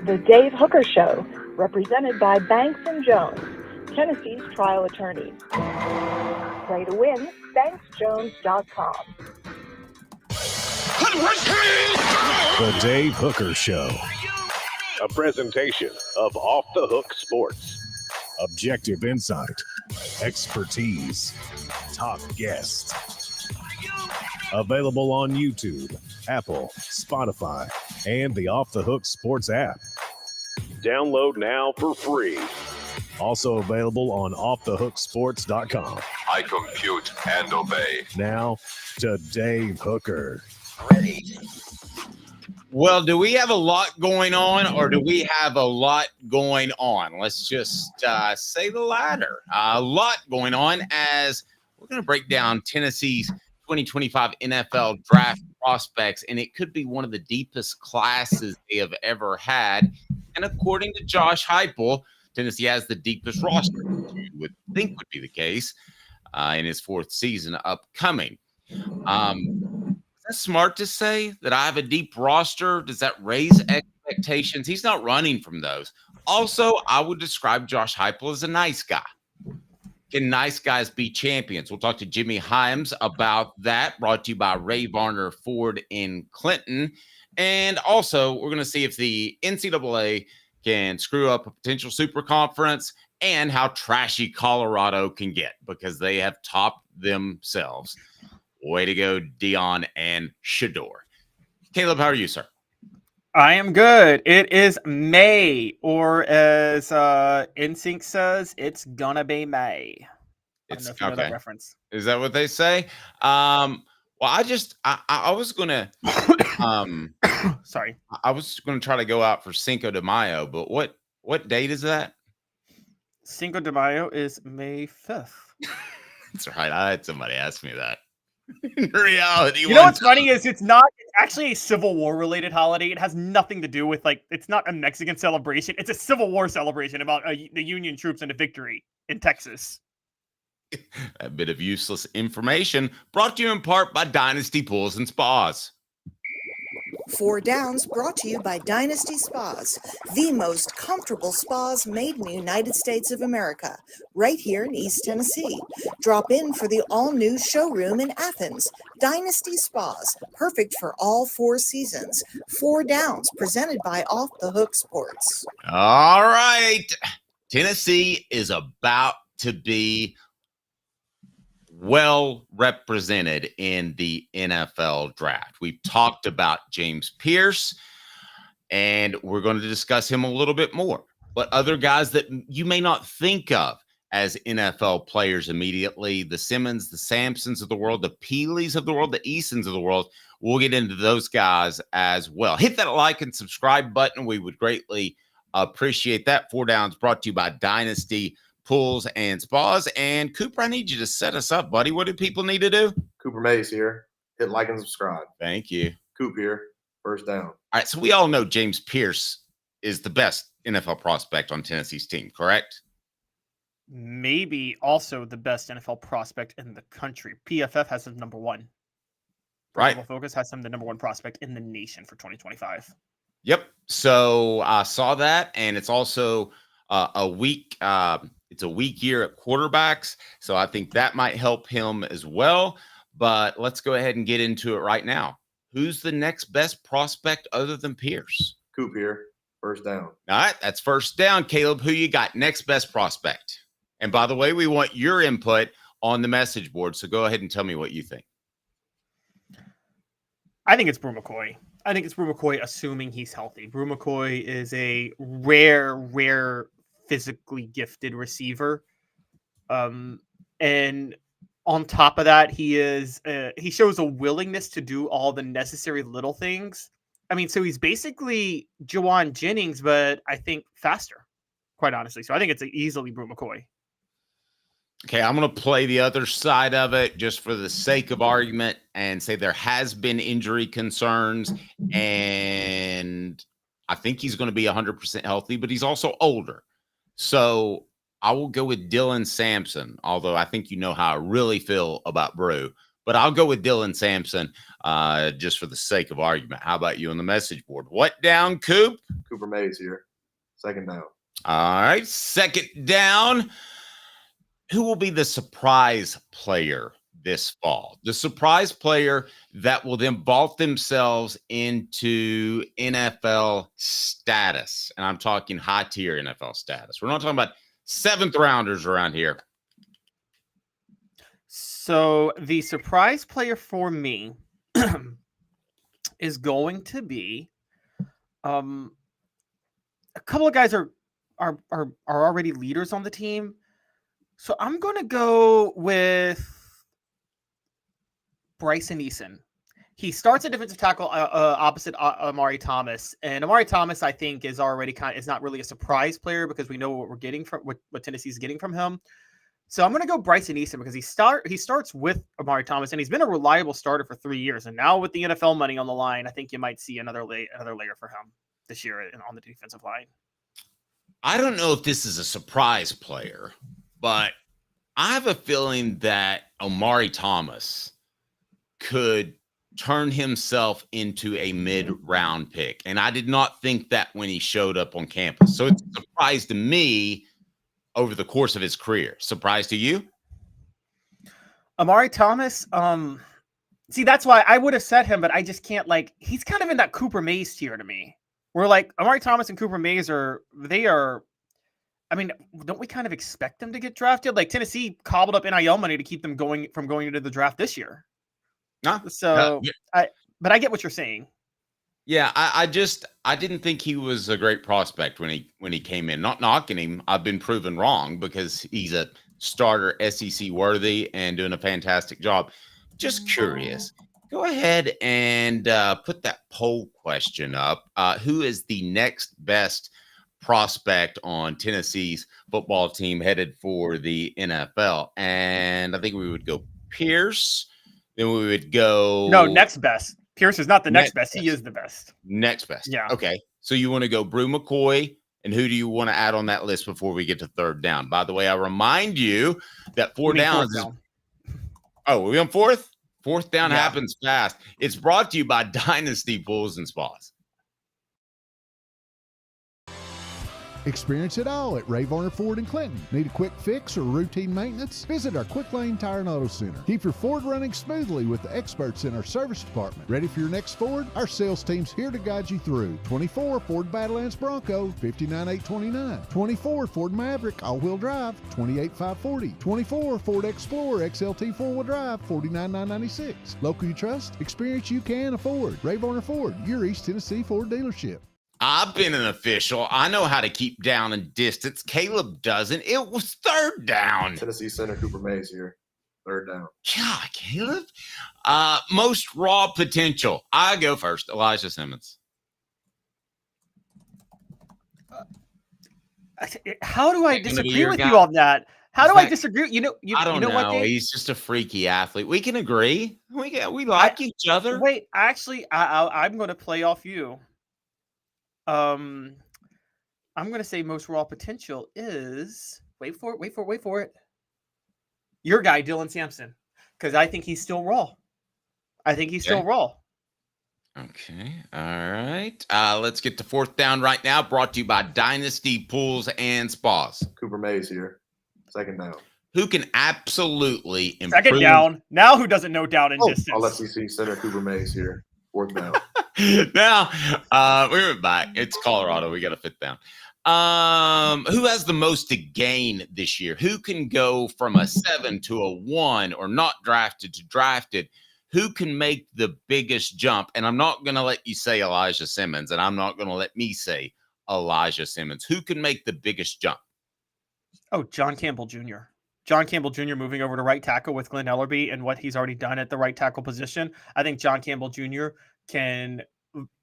The Dave Hooker Show, represented by Banks & Jones, Tennessee's trial attorneys. Play to win, banksjones.com. The Dave Hooker Show. A presentation of Off the Hook Sports. Objective insight, expertise, top guests. Available on YouTube, Apple, Spotify, and the Off the Hook Sports app. Download now for free. Also available on offthehooksports.com. I compute and obey. Now to Dave Hooker. Ready. Well, do we have a lot going on, or do we have a lot going on? Let's just say the latter. A lot going on, as we're going to break down Tennessee's 2025 NFL draft prospects, and it could be one of the deepest classes they have ever had. And according to Josh Heupel, Tennessee has the deepest roster, which you would think would be the case in his fourth season upcoming. Is that smart to say that I have a deep roster? Does that raise expectations? He's not running from those. Also, I would describe Josh Heupel as a nice guy. Can nice guys be champions? We'll talk to Jimmy Hyams about that, brought to you by Varner Ford in Clinton. And also, we're going to see if the NCAA can screw up a potential super conference and how trashy Colorado can get, because they have topped themselves. Way to go, Deion and Shador. Caleb, how are you, sir? I am good. It is May, or as NSYNC says, it's gonna be May. It's okay. That reference. Is that what they say? Well, I was gonna sorry. I was gonna try to go out for Cinco de Mayo, but what date is that? Cinco de Mayo is May 5th. That's right. I had somebody ask me that. In reality, you know what's funny is it's actually a Civil War related holiday. It has nothing to do with, like, it's not a Mexican celebration. It's a Civil War celebration about the Union troops and a victory in Texas. A bit of useless information brought to you in part by Dynasty Pools and Spas. 4 Downs brought to you by Dynasty Spas, the most comfortable spas made in the United States of America, right here in East Tennessee. Drop in for the all-new showroom in Athens. Dynasty Spas, perfect for all 4 seasons. 4 Downs, presented by Off the Hook Sports. All right. Tennessee is about to be well represented in the NFL draft. We've talked about James Pierce, and we're going to discuss him a little bit more. But other guys that you may not think of as NFL players immediately, the Simmons, the Sampsons of the world, the Peeleys of the world, the Easons of the world, we'll get into those guys as well. Hit that like and subscribe button. We would greatly appreciate that. 4 Downs brought to you by Dynasty Pools and Spas. And Cooper, I need you to set us up, buddy. What do people need to do? Cooper Mays here. Hit like and subscribe. Thank you. Coop here. First down. All right, so we all know James Pierce is the best NFL prospect on Tennessee's team, correct? Maybe also the best NFL prospect in the country. PFF has him number 1. Right. Football Focus has him the number 1 prospect in the nation for 2025. Yep. So I saw that, and it's also a week. It's a weak year at quarterbacks, so I think that might help him as well. But let's go ahead and get into it right now. Who's the next best prospect other than Pierce? Coop here. First down. All right, that's first down. Caleb, who you got next best prospect? And by the way, we want your input on the message board, so go ahead and tell me what you think. I think it's Brew McCoy. I think it's Brew McCoy, assuming he's healthy. Brew McCoy is a rare physically gifted receiver. And on top of that, he shows a willingness to do all the necessary little things. I mean, so he's basically Juwan Jennings, but I think faster, quite honestly. So I think it's easily Brew McCoy. Okay, I'm going to play the other side of it just for the sake of argument and say there has been injury concerns, and I think he's going to be 100% healthy, but he's also older. So I will go with Dylan Sampson, although I think you know how I really feel about Brew. but I'll go with Dylan Sampson just for the sake of argument. How about you on the message board? What down, Coop? Cooper Mays here. Second down. All right, second down. Who will be the surprise player this fall? The surprise player that will then vault themselves into NFL status. And I'm talking high tier NFL status. We're not talking about seventh rounders around here. So the surprise player for me is going to be a couple of guys are already leaders on the team. So I'm going to go with Bryson Eason. He starts at defensive tackle opposite Amari Thomas, and Amari Thomas, I think, is already is not really a surprise player because we know what we're getting from what Tennessee's getting from him. So I'm going to go Bryson Eason because he starts with Amari Thomas, and he's been a reliable starter for 3 years. And now with the NFL money on the line, I think you might see another layer for him this year on the defensive line. I don't know if this is a surprise player, but I have a feeling that Amari Thomas could turn himself into a mid-round pick. And I did not think that when he showed up on campus. So it's a surprise to me over the course of his career. Surprise to you? Amari Thomas, see, that's why I would have said him, but I just can't, he's kind of in that Cooper Mays tier to me. Where Amari Thomas and Cooper Mays I mean, don't we kind of expect them to get drafted? Like Tennessee cobbled up NIL money to keep them going into the draft this year. But I get what you're saying. Yeah, I didn't think he was a great prospect when he came in. Not knocking him. I've been proven wrong because he's a starter, SEC worthy, and doing a fantastic job. Just curious. Go ahead and put that poll question up. Who is the next best prospect on Tennessee's football team headed for the NFL? And I think we would go Pierce. Then we would go... No, next best. Pierce is not the next best. He is the best. Next best. Yeah. Okay. So you want to go Brew McCoy, and who do you want to add on that list before we get to third down? By the way, I remind you that fourth down. Oh, are we on fourth? Fourth down happens fast. It's brought to you by Dynasty Pools and Spas. Experience it all at Varner Ford in Clinton. Need a quick fix or routine maintenance? Visit our Quick Lane Tire and Auto Center. Keep your Ford running smoothly with the experts in our service department. Ready for your next Ford? Our sales team's here to guide you through. 24 Ford Badlands Bronco, $59,829. 24 Ford Maverick all-wheel drive, $28,540. 24 Ford Explorer XLT four-wheel drive, $49,996. Local you trust? Experience you can afford. Varner Ford, your East Tennessee Ford dealership. I've been an official. I know how to keep down and distance. Caleb doesn't. It was third down. Tennessee center Cooper Mays here. Third down. God, Caleb. Most raw potential. I go first. Elijah Simmons. How do I disagree with you on that? How do I disagree? I don't know. What, he's just a freaky athlete. We can agree. We like each other. Wait, actually, I'm going to play off you. I'm going to say most raw potential is wait for it. Your guy, Dylan Sampson, because I think he's still raw. Okay. All right. Let's get to fourth down right now. Brought to you by Dynasty Pools and Spas. Cooper Mays here. Second down. Who can absolutely improve. Second down. Now who doesn't know down and distance? All SEC center Cooper Mays here. Fourth down. Now, we went back. It's Colorado. We got a fifth down. Who has the most to gain this year? Who can go from a 7 to a 1 or not drafted to drafted? Who can make the biggest jump? And I'm not going to let you say Elijah Simmons, and I'm not going to let me say Elijah Simmons. Who can make the biggest jump? Oh, John Campbell Jr. John Campbell Jr. moving over to right tackle with Glenn Ellerbe and what he's already done at the right tackle position. I think John Campbell Jr. can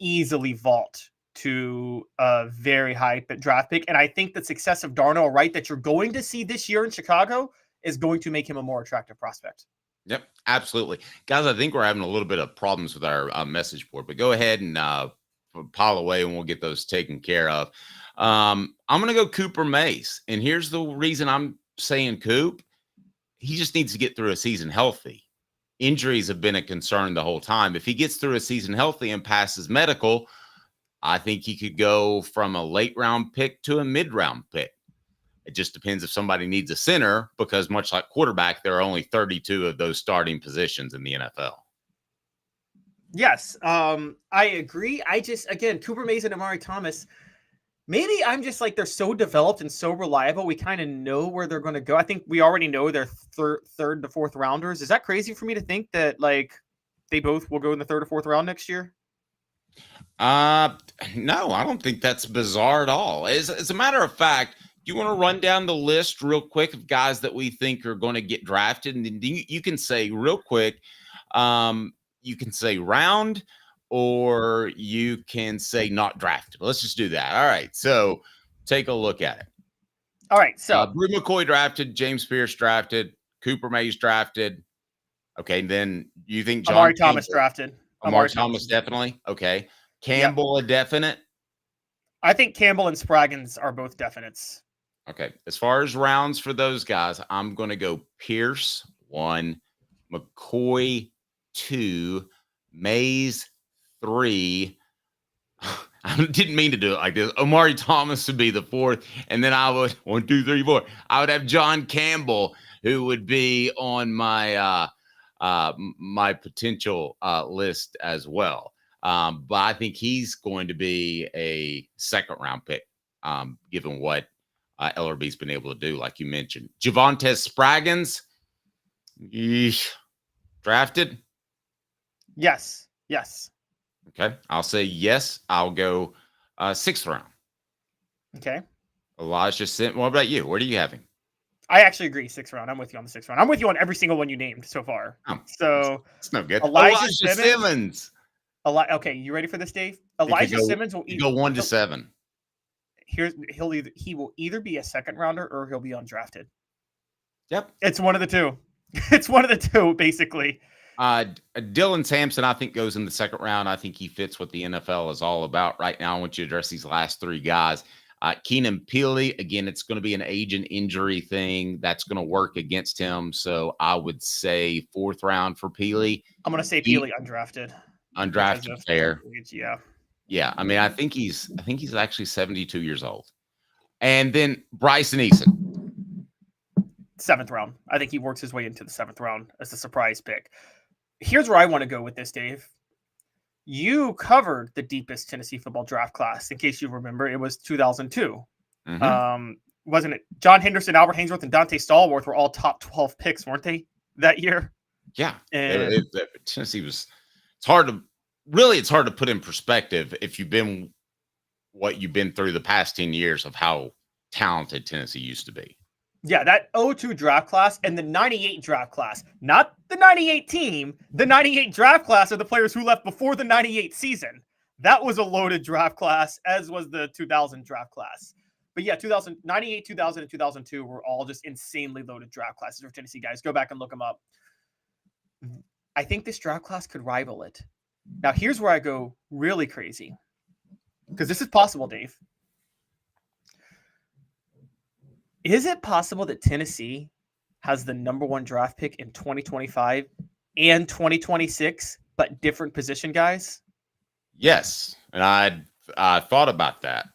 easily vault to a very high draft pick. And I think the success of Darnell Wright that you're going to see this year in Chicago is going to make him a more attractive prospect. Yep, absolutely. Guys, I think we're having a little bit of problems with our message board, but go ahead and pile away and we'll get those taken care of. I'm going to go Cooper Mays. And here's the reason I'm saying Coop. He just needs to get through a season healthy. injuries have been a concern the whole time. If he gets through a season healthy and passes medical, I think he could go from a late round pick to a mid round pick. It just depends if somebody needs a center, because much like quarterback, there are only 32 of those starting positions in the NFL. Yes, I agree. Again, Cooper Mays and Amari Thomas, maybe I'm just like, they're so developed and so reliable. We kind of know where they're going to go. I think we already know they're third to fourth rounders. Is that crazy for me to think that like they both will go in the third or fourth round next year? No, I don't think that's bizarre at all. As a matter of fact, do you want to run down the list real quick of guys that we think are going to get drafted? And then you can say real quick, you can say round, or you can say not drafted. Let's just do that. All right. So take a look at it. All right. So Brew McCoy drafted, James Pierce drafted, Cooper Mays drafted. Okay. Then you think John Amari Thomas drafted. Amari Thomas definitely. Okay. Campbell, a definite. I think Campbell and Spraggins are both definites. Okay. As far as rounds for those guys, I'm going to go Pierce 1, McCoy 2, Mays 3. I didn't mean to do it like this. Amari Thomas would be the 4th, and then I would 1, 2, 3, 4. I would have John Campbell, who would be on my my potential list as well. But I think he's going to be a second round pick, given what Ellerby's been able to do, like you mentioned. Javonte Spraggins, drafted. Yes. Okay. I'll say yes. I'll go 6th round. Okay. Elijah Simpson. What about you? Where do you have him? I actually agree. 6th round. I'm with you on the 6th round. I'm with you on every single one you named so far. Oh, so it's no good. Elijah Simmons. Okay. You ready for this, Dave? Elijah Simmons will go 1 to 7. He will either be a second rounder or he'll be undrafted. Yep. It's one of the two. It's one of the two, basically. Dylan Sampson, I think, goes in the second round. I think he fits what the NFL is all about right now. I want you to address these last 3 guys. Keenan Peely, again, it's going to be an age and injury thing that's going to work against him. So I would say 4th round for Peely. I'm going to say Peely undrafted. Undrafted, fair. Yeah. Yeah. I mean, I think he's actually 72 years old. And then Bryson Eason. 7th round. I think he works his way into the 7th round as a surprise pick. Here's where I want to go with this, Dave. You covered the deepest Tennessee football draft class. In case you remember, it was 2002. Mm-hmm. Wasn't it? John Henderson, Albert Hainsworth, and Dante Stallworth were all top 12 picks, weren't they, that year? Yeah. And Tennessee was – it's hard to put in perspective if you've been what you've been through the past 10 years of how talented Tennessee used to be. Yeah, that 02 draft class and the 98 draft class, not the 98 team, the 98 draft class are the players who left before the 98 season. That was a loaded draft class, as was the 2000 draft class. But yeah, 98, 2000, and 2002 were all just insanely loaded draft classes for Tennessee guys. Go back and look them up. I think this draft class could rival it. Now, here's where I go really crazy, because this is possible, Dave. Is it possible that Tennessee has the number 1 draft pick in 2025 and 2026, but different position guys? Yes, and I thought about that.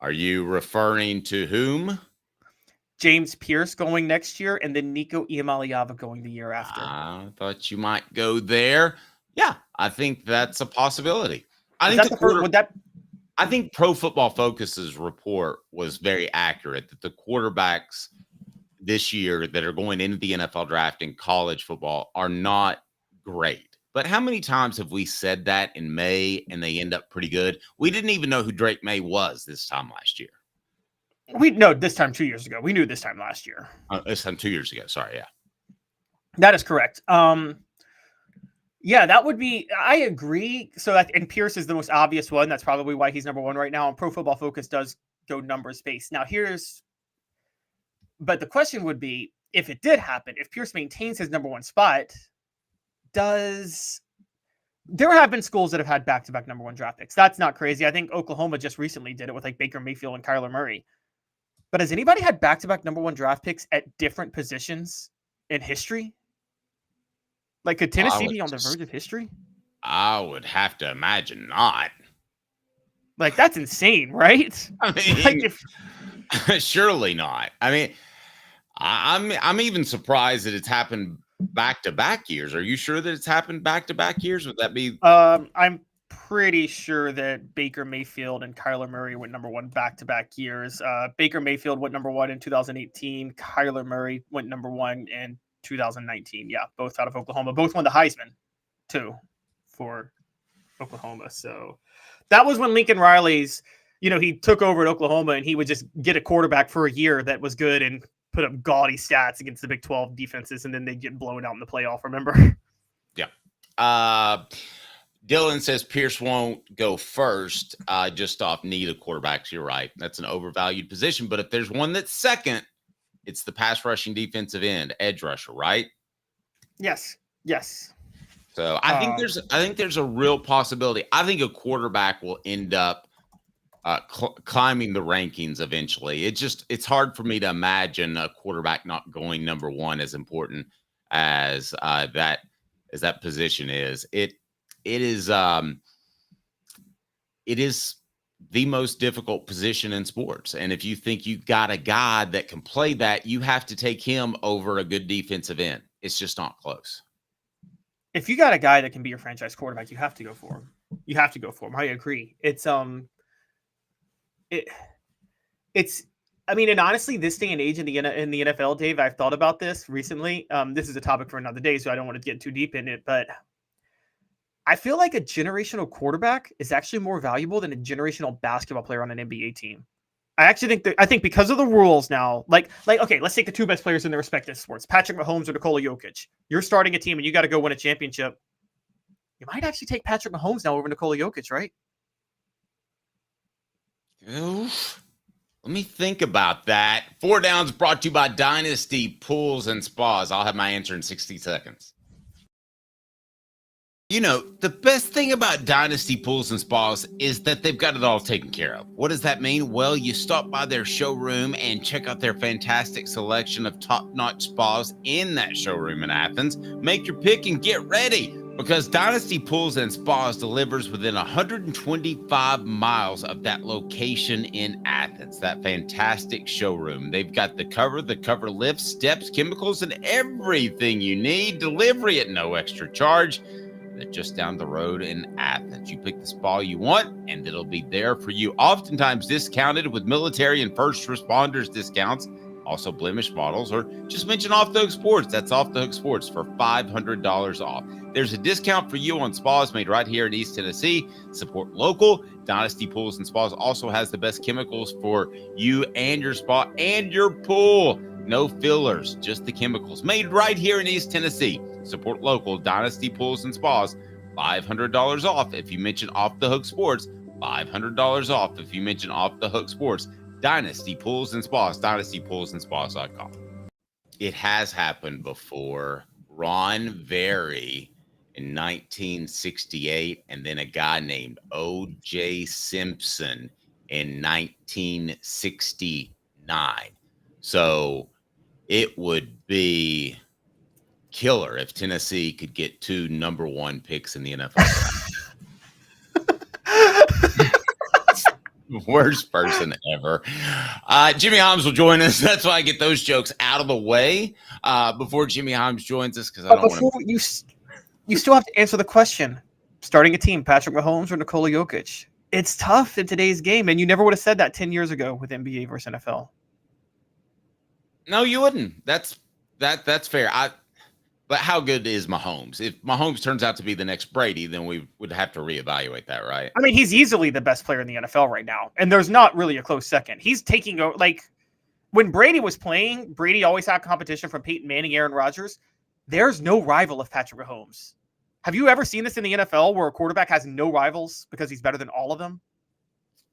Are you referring to whom? James Pierce going next year, and then Nico Iamaleava going the year after. I thought you might go there. Yeah, I think that's a possibility. I think Pro Football Focus's report was very accurate that the quarterbacks this year that are going into the NFL draft in college football are not great. But how many times have we said that in May and they end up pretty good? We didn't even know who Drake May was this time last year. This time 2 years ago. We knew this time last year. This time 2 years ago. Sorry, yeah. That is correct. Yeah, that would be, I agree. And Pierce is the most obvious one. That's probably why he's number 1 right now. And Pro Football Focus does go numbers based. Now but the question would be, if it did happen, if Pierce maintains his number 1 spot, there have been schools that have had back-to-back number 1 draft picks. That's not crazy. I think Oklahoma just recently did it with like Baker Mayfield and Kyler Murray. But has anybody had back-to-back number 1 draft picks at different positions in history? Like, could Tennessee be on the verge of history? I would have to imagine not. Like, that's insane, right? I mean, like surely not. I mean, I'm even surprised that it's happened back-to-back years. Are you sure that it's happened back-to-back years? Would that be? I'm pretty sure that Baker Mayfield and Kyler Murray went number one back-to-back years. Baker Mayfield went number one in 2018. Kyler Murray went number one in 2019. Yeah, both out of Oklahoma. Both won the Heisman, too, for Oklahoma. So that was when Lincoln Riley's, he took over at Oklahoma, and he would just get a quarterback for a year that was good and put up gaudy stats against the Big 12 defenses, and then they'd get blown out in the playoff, remember? Yeah. Dylan says Pierce won't go first just off need of quarterbacks. You're right. That's an overvalued position. But if there's one that's second, it's the pass rushing defensive end, edge rusher, right? Yes. So I think there's a real possibility. I think a quarterback will end up climbing the rankings eventually. It's hard for me to imagine a quarterback not going number one, as important as that position is. It is the most difficult position in sports. And if you think you got a guy that can play that, you have to take him over a good defensive end. It's just not close. If you got a guy that can be your franchise quarterback, you have to go for him. I agree. And honestly, this day and age in the NFL, Dave, I've thought about this recently. This is a topic for another day, so I don't want to get too deep in it, but I feel like a generational quarterback is actually more valuable than a generational basketball player on an NBA team. I think because of the rules now, like okay, let's take the two best players in their respective sports, Patrick Mahomes or Nikola Jokic. You're starting a team and you got to go win a championship. You might actually take Patrick Mahomes now over Nikola Jokic, right? Oof. Let me think about that. 4 Downs brought to you by Dynasty Pools and Spas. I'll have my answer in 60 seconds. The best thing about Dynasty Pools and Spas is that they've got it all taken care of. What does that mean? Well, you stop by their showroom and check out their fantastic selection of top-notch spas in that showroom in Athens. Make your pick and get ready, because Dynasty Pools and Spas delivers within 125 miles of that location in Athens, that fantastic showroom. They've got the cover lift, steps, chemicals, and everything you need. Delivery at no extra charge. They're just down the road in Athens. You pick the spa you want, and it'll be there for you. Oftentimes discounted with military and first responders discounts. Also blemish models, or just mention Off the Hook Sports. That's Off the Hook Sports for $500 off. There's a discount for you on spas made right here in East Tennessee. Support local. Dynasty Pools and Spas also has the best chemicals for you and your spa and your pool. No fillers, just the chemicals. Made right here in East Tennessee. Support local. Dynasty Pools and Spas. $500 off if you mention Off the Hook Sports. $500 off if you mention Off the Hook Sports. Dynasty Pools and Spas. DynastyPoolsandSpas.com. It has happened before. Ron Very in 1968, and then a guy named O.J. Simpson in 1969. So it would be killer if Tennessee could get 2 number 1 picks in the NFL. Worst person ever. Jimmy Hyams will join us. That's why I get those jokes out of the way before Jimmy Hyams joins us, because I don't want to. You still have to answer the question: starting a team, Patrick Mahomes or Nikola Jokic? It's tough in today's game, and you never would have said that 10 years ago with NBA versus NFL. No, you wouldn't. That's fair. But how good is Mahomes? If Mahomes turns out to be the next Brady, then we would have to reevaluate that, right? I mean, he's easily the best player in the NFL right now, and there's not really a close second. He's taking over. Like, when Brady was playing, Brady always had competition from Peyton Manning, Aaron Rodgers. There's no rival of Patrick Mahomes. Have you ever seen this in the NFL where a quarterback has no rivals because he's better than all of them?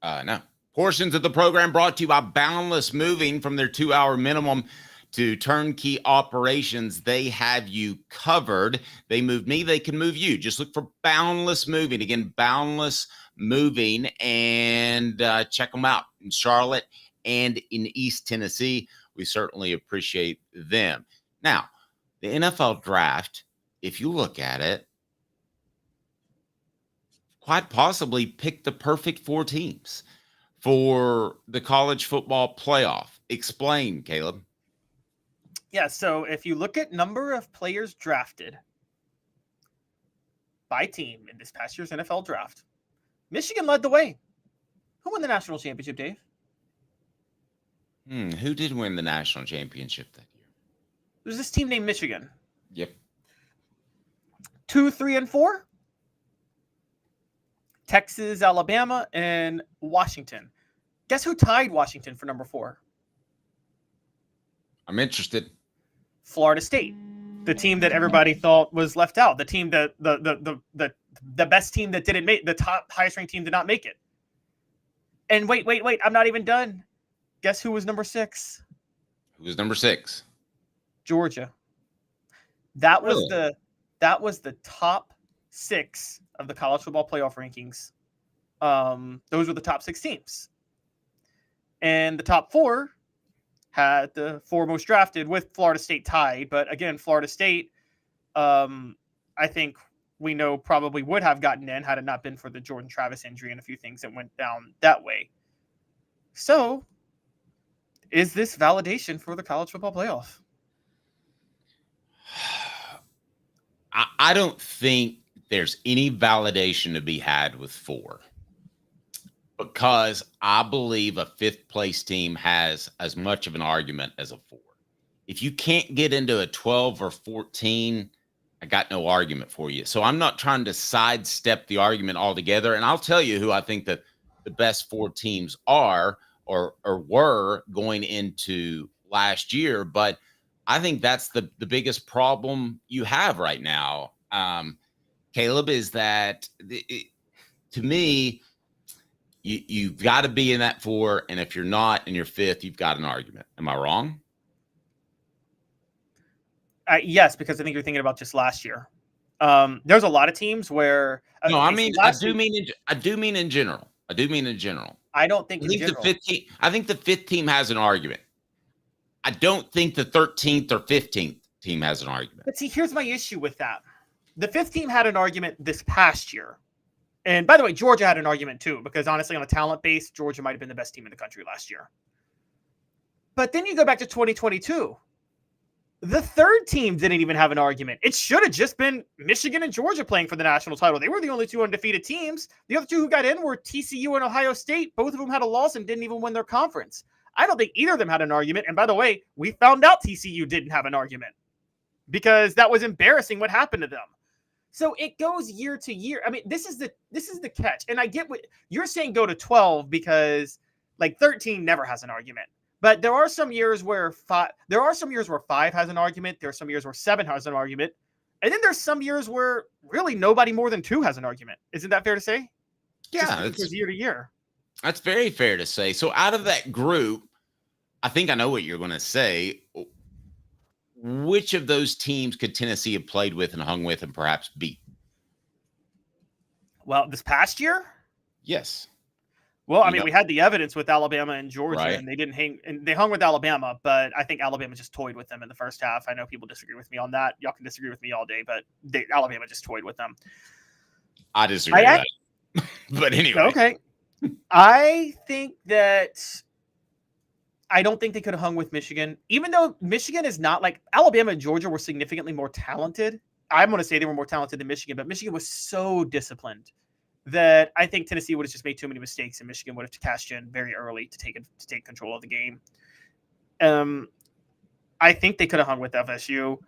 No. Portions of the program brought to you by Boundless Moving. From their 2-hour minimum to turnkey operations, they have you covered. They moved me, they can move you. Just look for Boundless Moving. Again, Boundless Moving, and check them out in Charlotte and in East Tennessee. We certainly appreciate them. Now, the NFL draft if you look at it, quite possibly pick the perfect 4 teams for the college football playoff. Explain, Caleb. Yeah, so if you look at number of players drafted by team in this past year's NFL draft, Michigan led the way. Who won the national championship, Dave? Who did win the national championship that year? There's this team named Michigan. Yep. 2, 3, and 4. Texas, Alabama, and Washington. Guess who tied Washington for number 4? I'm interested. Florida State, the team that everybody thought was left out, the team that the best team that didn't make the top highest ranked team did not make it. And wait, I'm not even done. Guess who was number 6? Who was number 6? Georgia. That was Really? the top 6 of the college football playoff rankings. Those were the top 6 teams. And the top 4 had the 4 most drafted, with Florida State tied. But again, Florida State, I think we know probably would have gotten in had it not been for the Jordan Travis injury and a few things that went down that way. So, is this validation for the college football playoff? I don't think there's any validation to be had with 4, because I believe a 5th place team has as much of an argument as a 4. If you can't get into a 12 or 14, I got no argument for you. So I'm not trying to sidestep the argument altogether. And I'll tell you who I think that the best 4 teams are or were going into last year. But I think that's the biggest problem you have right now, Caleb, is that to me, you've got to be in that 4. And if you're not in your 5th, you've got an argument. Am I wrong? Yes, because I think you're thinking about just last year. There's a lot of teams where no, I do mean in general. I don't think the 5th team has an argument. I don't think the 13th or 15th team has an argument. But see, here's my issue with that. The 5th team had an argument this past year. And by the way, Georgia had an argument too, because honestly, on a talent base, Georgia might have been the best team in the country last year. But then you go back to 2022. The 3rd team didn't even have an argument. It should have just been Michigan and Georgia playing for the national title. They were the only 2 undefeated teams. The other 2 who got in were TCU and Ohio State. Both of them had a loss and didn't even win their conference. I don't think either of them had an argument. And by the way, we found out TCU didn't have an argument because that was embarrassing what happened to them. So it goes year to year. I mean, this is the catch. And I get what you're saying, go to 12 because like 13 never has an argument. But there are some years where 5 has an argument. There are some years where 7 has an argument. And then there's some years where really nobody more than 2 has an argument. Isn't that fair to say? Yeah, it's year to year. That's very fair to say. So out of that group, I think I know what you're going to say. Which of those teams could Tennessee have played with and hung with and perhaps beat? Well, this past year? Yes. Well, I mean, we had the evidence with Alabama and Georgia, right, and they didn't hang, and they hung with Alabama, but I think Alabama just toyed with them in the first half. I know people disagree with me on that. Y'all can disagree with me all day, but Alabama just toyed with them. I disagree with that. But anyway. Okay. I don't think they could have hung with Michigan, even though Michigan is not like Alabama and Georgia were significantly more talented. I'm going to say they were more talented than Michigan, but Michigan was so disciplined that I think Tennessee would have just made too many mistakes, and Michigan would have cashed in very early to take control of the game. I think they could have hung with FSU,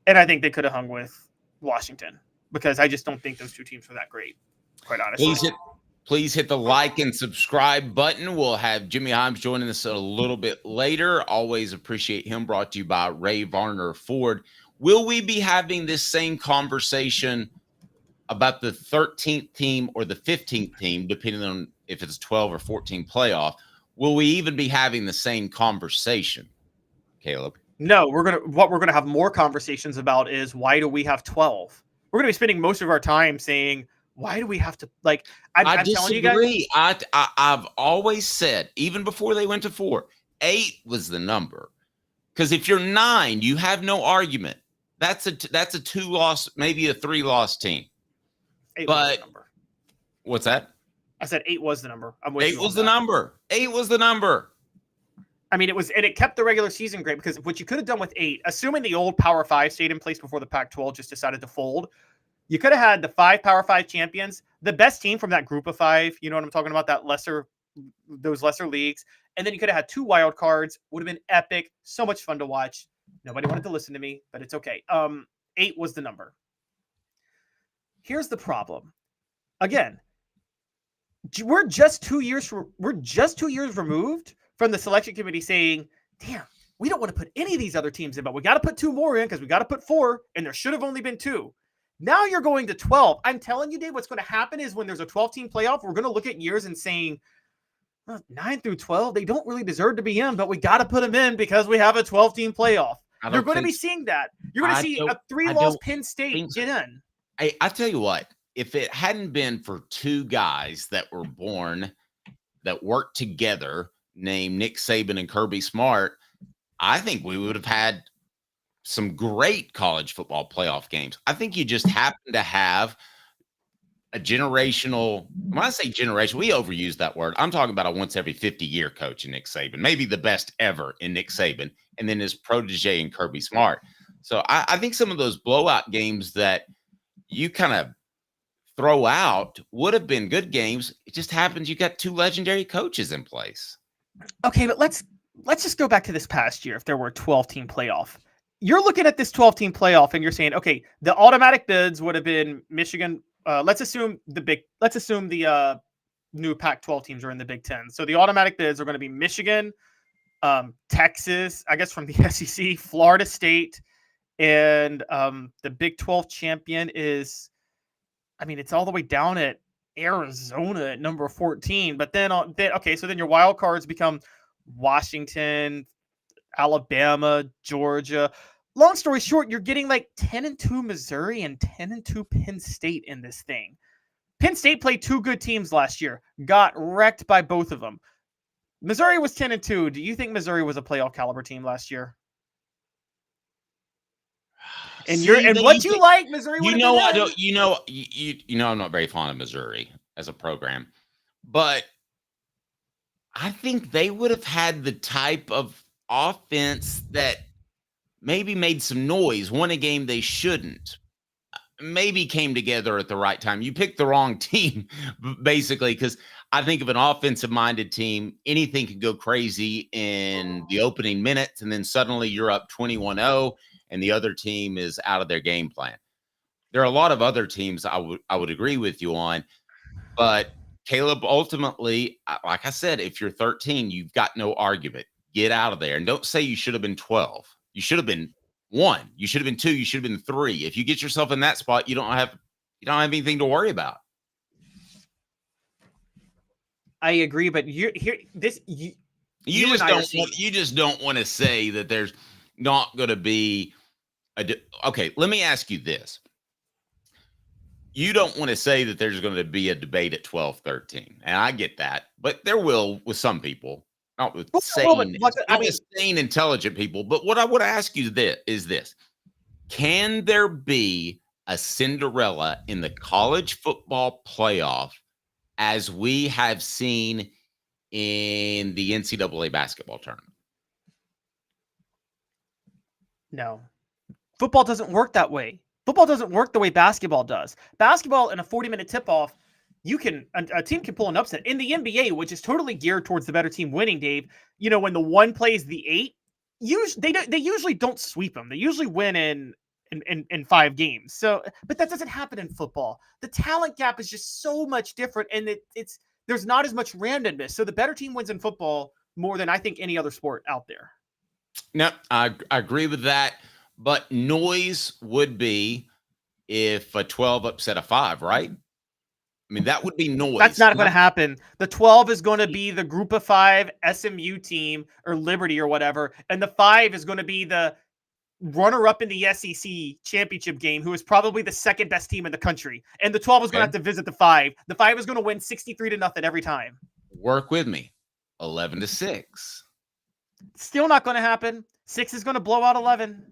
and I think they could have hung with Washington because I just don't think those 2 teams were that great, quite honestly. Please hit the like and subscribe button. We'll have Jimmy Hyams joining us a little bit later. Always appreciate him. Brought to you by Varner Ford. Will we be having this same conversation about the 13th team or the 15th team, depending on if it's 12 or 14 playoff? Will we even be having the same conversation, Caleb? No, what we're gonna have more conversations about is why do we have 12? We're gonna be spending most of our time saying, why do we have to like? I'm disagree. Telling you guys, I've always said, even before they went to 4, 8 was the number. Because if you're 9, you have no argument. That's a 2-loss, maybe a 3-loss team. 8 was But the number. What's that? I said 8 was the number. I'm with 8 you was on the that. number. 8 was the number. I mean, it kept the regular season great because what you could have done with 8, assuming the old Power 5 stayed in place before the Pac-12 just decided to fold, you could have had the 5 Power 5 champions, the best team from that group of 5. You know what I'm talking about? Those lesser leagues. And then you could have had 2 wild cards. Would have been epic. So much fun to watch. Nobody wanted to listen to me, but it's okay. 8 was the number. Here's the problem. Again, we're just 2 years removed from the selection committee saying, damn, we don't want to put any of these other teams in, but we got to put 2 more in because we got to put 4, and there should have only been 2. Now you're going to 12. I'm telling you, Dave, what's going to happen is when there's a 12-team playoff, we're going to look at years and saying, 9 through 12, they don't really deserve to be in, but we got to put them in because we have a 12-team playoff. You're going to be seeing that. You're going to see a 3-loss Penn State get in. I tell you what, if it hadn't been for 2 guys that were born that worked together named Nick Saban and Kirby Smart, I think we would have had some great college football playoff games. I think you just happen to have a generational, when I say generation, we overuse that word. I'm talking about a once every 50-year coach in Nick Saban, maybe the best ever in Nick Saban, and then his protege in Kirby Smart. So I think some of those blowout games that you kind of throw out would have been good games. It just happens you got 2 legendary coaches in place. Okay, but let's just go back to this past year. If there were a 12-team playoff, you're looking at this 12-team playoff and you're saying, okay, the automatic bids would have been Michigan. Let's assume the new Pac-12 teams are in the Big Ten. So the automatic bids are going to be Michigan, Texas, I guess from the SEC, Florida State, and the Big 12 champion is, I mean, it's all the way down at Arizona at number 14. But then so then your wild cards become Washington, Alabama, Georgia. Long story short, you're getting like 10-2 Missouri and 10-2 Penn State in this thing. Penn State played 2 good teams last year, got wrecked by both of them. Missouri was 10-2. Do you think Missouri was a playoff caliber team last year? And Missouri. You know, I don't. You know, I'm not very fond of Missouri as a program, but I think they would have had the type of offense that maybe made some noise, won a game they shouldn't, maybe came together at the right time. You picked the wrong team, basically, because I think of an offensive-minded team, anything can go crazy in the opening minutes, and then suddenly you're up 21-0, and the other team is out of their game plan. There are a lot of other teams I would agree with you on, but Caleb, ultimately, like I said, if you're 13, you've got no argument. Get out of there, and don't say you should have been 12. You should have been 1. You should have been 2. You should have been 3. If you get yourself in that spot, you don't have anything to worry about. I agree, but you just don't want to say that there's not going to be okay. Let me ask you this. You don't want to say that there's going to be a debate at 12-13, and I get that, but there will with some people. Not with sane, intelligent people. But what I would ask you is this. Can there be a Cinderella in the college football playoff as we have seen in the NCAA basketball tournament? No. Football doesn't work that way. Football doesn't work the way basketball does. Basketball in a 40-minute tip-off, a team can pull an upset. In the NBA, which is totally geared towards the better team winning, Dave, you know, when the 1 plays the 8, they usually don't sweep them. They usually win in 5 games. So, but that doesn't happen in football. The talent gap is just so much different, and there's not as much randomness. So the better team wins in football more than I think any other sport out there. No, I agree with that. But noise would be if a 12 upset a 5, right? I mean, that would be noise. That's not going to happen. The 12 is going to be the group of 5 SMU team or Liberty or whatever. And the 5 is going to be the runner-up in the SEC championship game, who is probably the second best team in the country. And the 12 is going to have to visit the 5. The 5 is going to win 63-0 every time. Work with me. 11-6. Still not going to happen. 6 is going to blow out 11.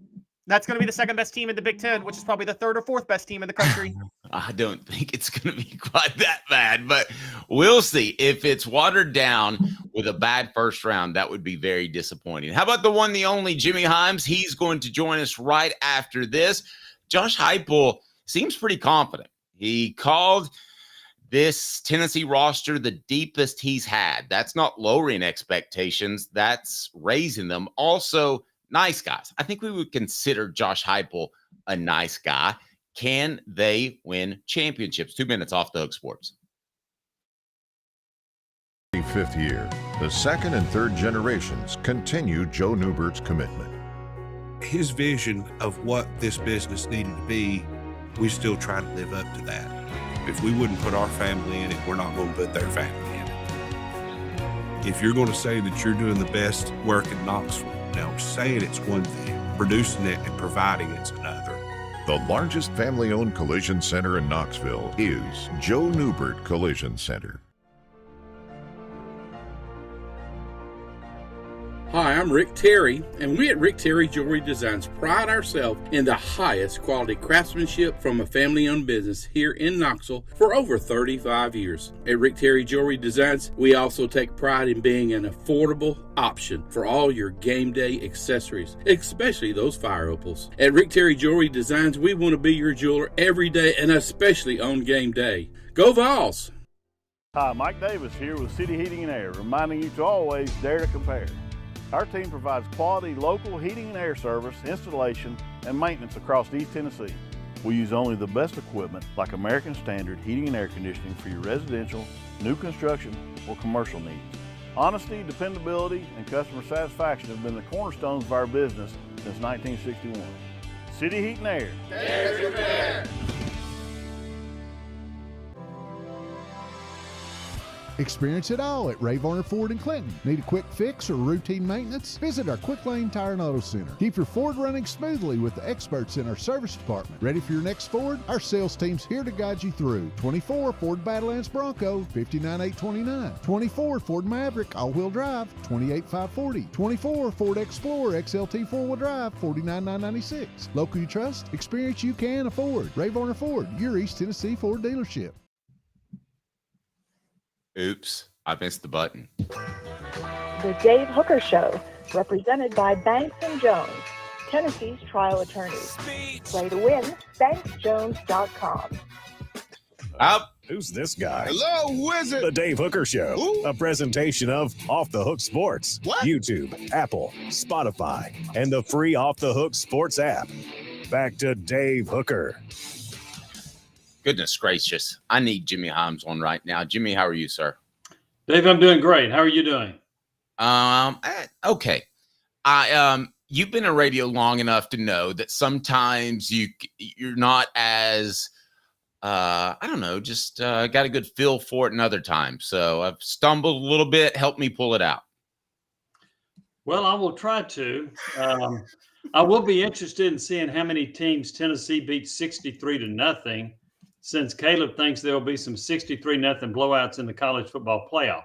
That's going to be the second best team in the Big Ten, which is probably the third or fourth best team in the country. I don't think it's going to be quite that bad, but we'll see. If it's watered down with a bad first round, that would be very disappointing. How about the one, the only Jimmy Hyams? He's going to join us right after this. Josh Heupel seems pretty confident. He called this Tennessee roster the deepest he's had. That's not lowering expectations. That's raising them. Also, nice guys. I think we would consider Josh Heupel a nice guy. Can they win championships? 2 minutes off the Hook Sports. 5th year, the second and third generations continue Joe Newbert's commitment. His vision of what this business needed to be, we still try to live up to that. If we wouldn't put our family in it, we're not going to put their family in it. If you're going to say that you're doing the best work in Knoxville, now saying it's one thing, producing it and providing it's another. The largest family-owned collision center in Knoxville is Joe Newbert Collision Center. Hi, I'm Rick Terry, and we at Rick Terry Jewelry Designs pride ourselves in the highest quality craftsmanship from a family-owned business here in Knoxville for over 35 years. At Rick Terry Jewelry Designs, we also take pride in being an affordable option for all your game day accessories, especially those fire opals. At Rick Terry Jewelry Designs, we want to be your jeweler every day and especially on game day. Go Vols! Hi, Mike Davis here with City Heating and Air, reminding you to always dare to compare. Our team provides quality local heating and air service, installation, and maintenance across East Tennessee. We use only the best equipment like American Standard heating and air conditioning for your residential, new construction, or commercial needs. Honesty, dependability, and customer satisfaction have been the cornerstones of our business since 1961. City Heat and Air. Dare to compare. Experience it all at Varner Ford in Clinton. Need a quick fix or routine maintenance? Visit our Quick Lane Tire and Auto Center. Keep your Ford running smoothly with the experts in our service department. Ready for your next Ford? Our sales team's here to guide you through. 24 Ford Badlands Bronco, $59,829. 24 Ford Maverick all-wheel drive, $28,540. 24 Ford Explorer XLT four-wheel drive, $49,996. Local you trust, experience you can afford. Varner Ford, your East Tennessee Ford dealership. Oops, I missed the button. The Dave Hooker Show, represented by Banks & Jones, Tennessee's trial attorneys. Play to win, banksjones.com. Who's this guy? Hello, wizard. The Dave Hooker Show, Ooh. a presentation of Off the Hook Sports, What? YouTube, Apple, Spotify, and the free Off the Hook Sports app. Back to Dave Hooker. Goodness gracious. I need Jimmy Hyams on right now. Jimmy, how are you, sir? Dave, I'm doing great. How are you doing? Okay. You've been in radio long enough to know that sometimes you're not as, got a good feel for it in other times. So I've stumbled a little bit. Help me pull it out. Well, I will try to. I will be interested in seeing how many teams Tennessee beat 63-0. Since Caleb thinks there will be some 63-0 blowouts in the college football playoff.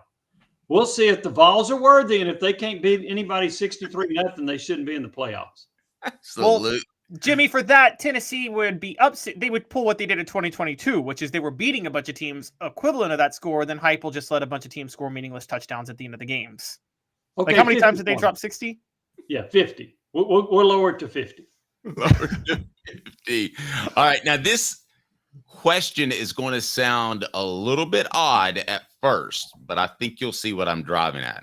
We'll see if the Vols are worthy, and if they can't beat anybody 63-0, they shouldn't be in the playoffs. Absolutely. Well, Jimmy, for that, Tennessee would be upset. They would pull what they did in 2022, which is they were beating a bunch of teams equivalent of that score. Then Heupel just let a bunch of teams score meaningless touchdowns at the end of the games. Okay, like how many times did they drop 60? Yeah, 50. We'll lower it to 50. Lower to 50. All right. Now, this question is going to sound a little bit odd at first, but I think you'll see what I'm driving at.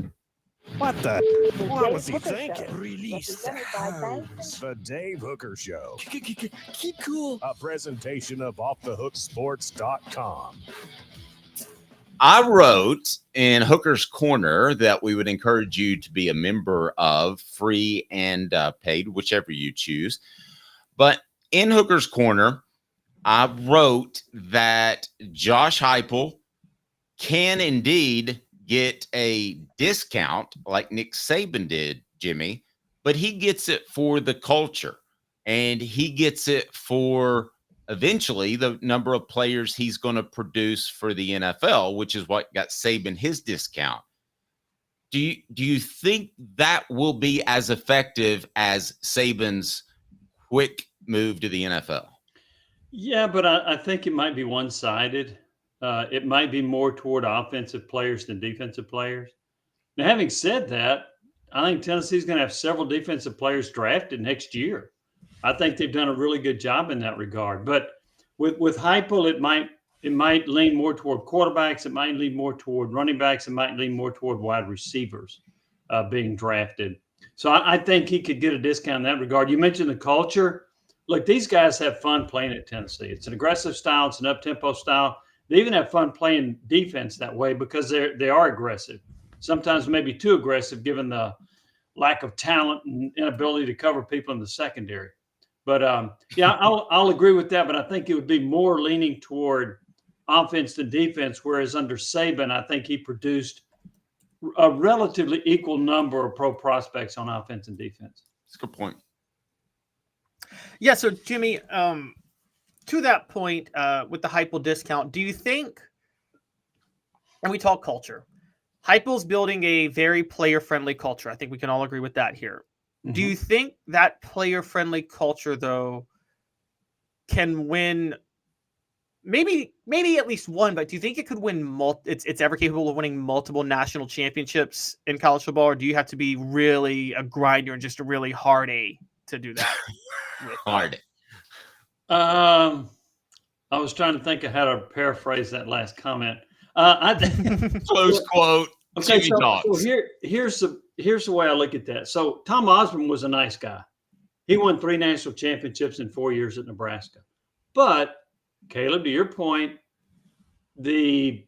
What the? What was he Hooker thinking? Show, Release the represented by Banks hounds. The Dave Hooker Show. Keep cool. A presentation of OffTheHookSports.com. I wrote in Hooker's Corner that we would encourage you to be a member of, free and paid, whichever you choose. But in Hooker's Corner, I wrote that Josh Heupel can indeed get a discount like Nick Saban did, Jimmy, but he gets it for the culture, and he gets it for eventually the number of players he's going to produce for the NFL, which is what got Saban his discount. Do you think that will be as effective as Saban's quick move to the NFL. Yeah, but I think it might be one-sided. It might be more toward offensive players than defensive players. Now, having said that, I think Tennessee's going to have several defensive players drafted next year. I think they've done a really good job in that regard. But with Heupel, it might lean more toward quarterbacks. It might lean more toward running backs. It might lean more toward wide receivers being drafted. So I think he could get a discount in that regard. You mentioned the culture. Look, these guys have fun playing at Tennessee. It's an aggressive style. It's an up-tempo style. They even have fun playing defense that way because they are aggressive. Sometimes maybe too aggressive given the lack of talent and inability to cover people in the secondary. But, I'll agree with that. But I think it would be more leaning toward offense than defense, whereas under Saban, I think he produced a relatively equal number of pro prospects on offense and defense. That's a good point. Yeah, so Jimmy, to that point, with the Heupel discount, do you think, and we talk culture, Heupel's building a very player-friendly culture. I think we can all agree with that here. Mm-hmm. Do you think that player-friendly culture, though, can win maybe at least one, but do you think it could win it's ever capable of winning multiple national championships in college football, or do you have to be really a grinder and just a really hard A to do that? Hard. I was trying to think of how to paraphrase that last comment. Close quote. Okay, so here's the way I look at that. So Tom Osborne was a nice guy. He won 3 national championships in 4 years at Nebraska. But Caleb, to your point, the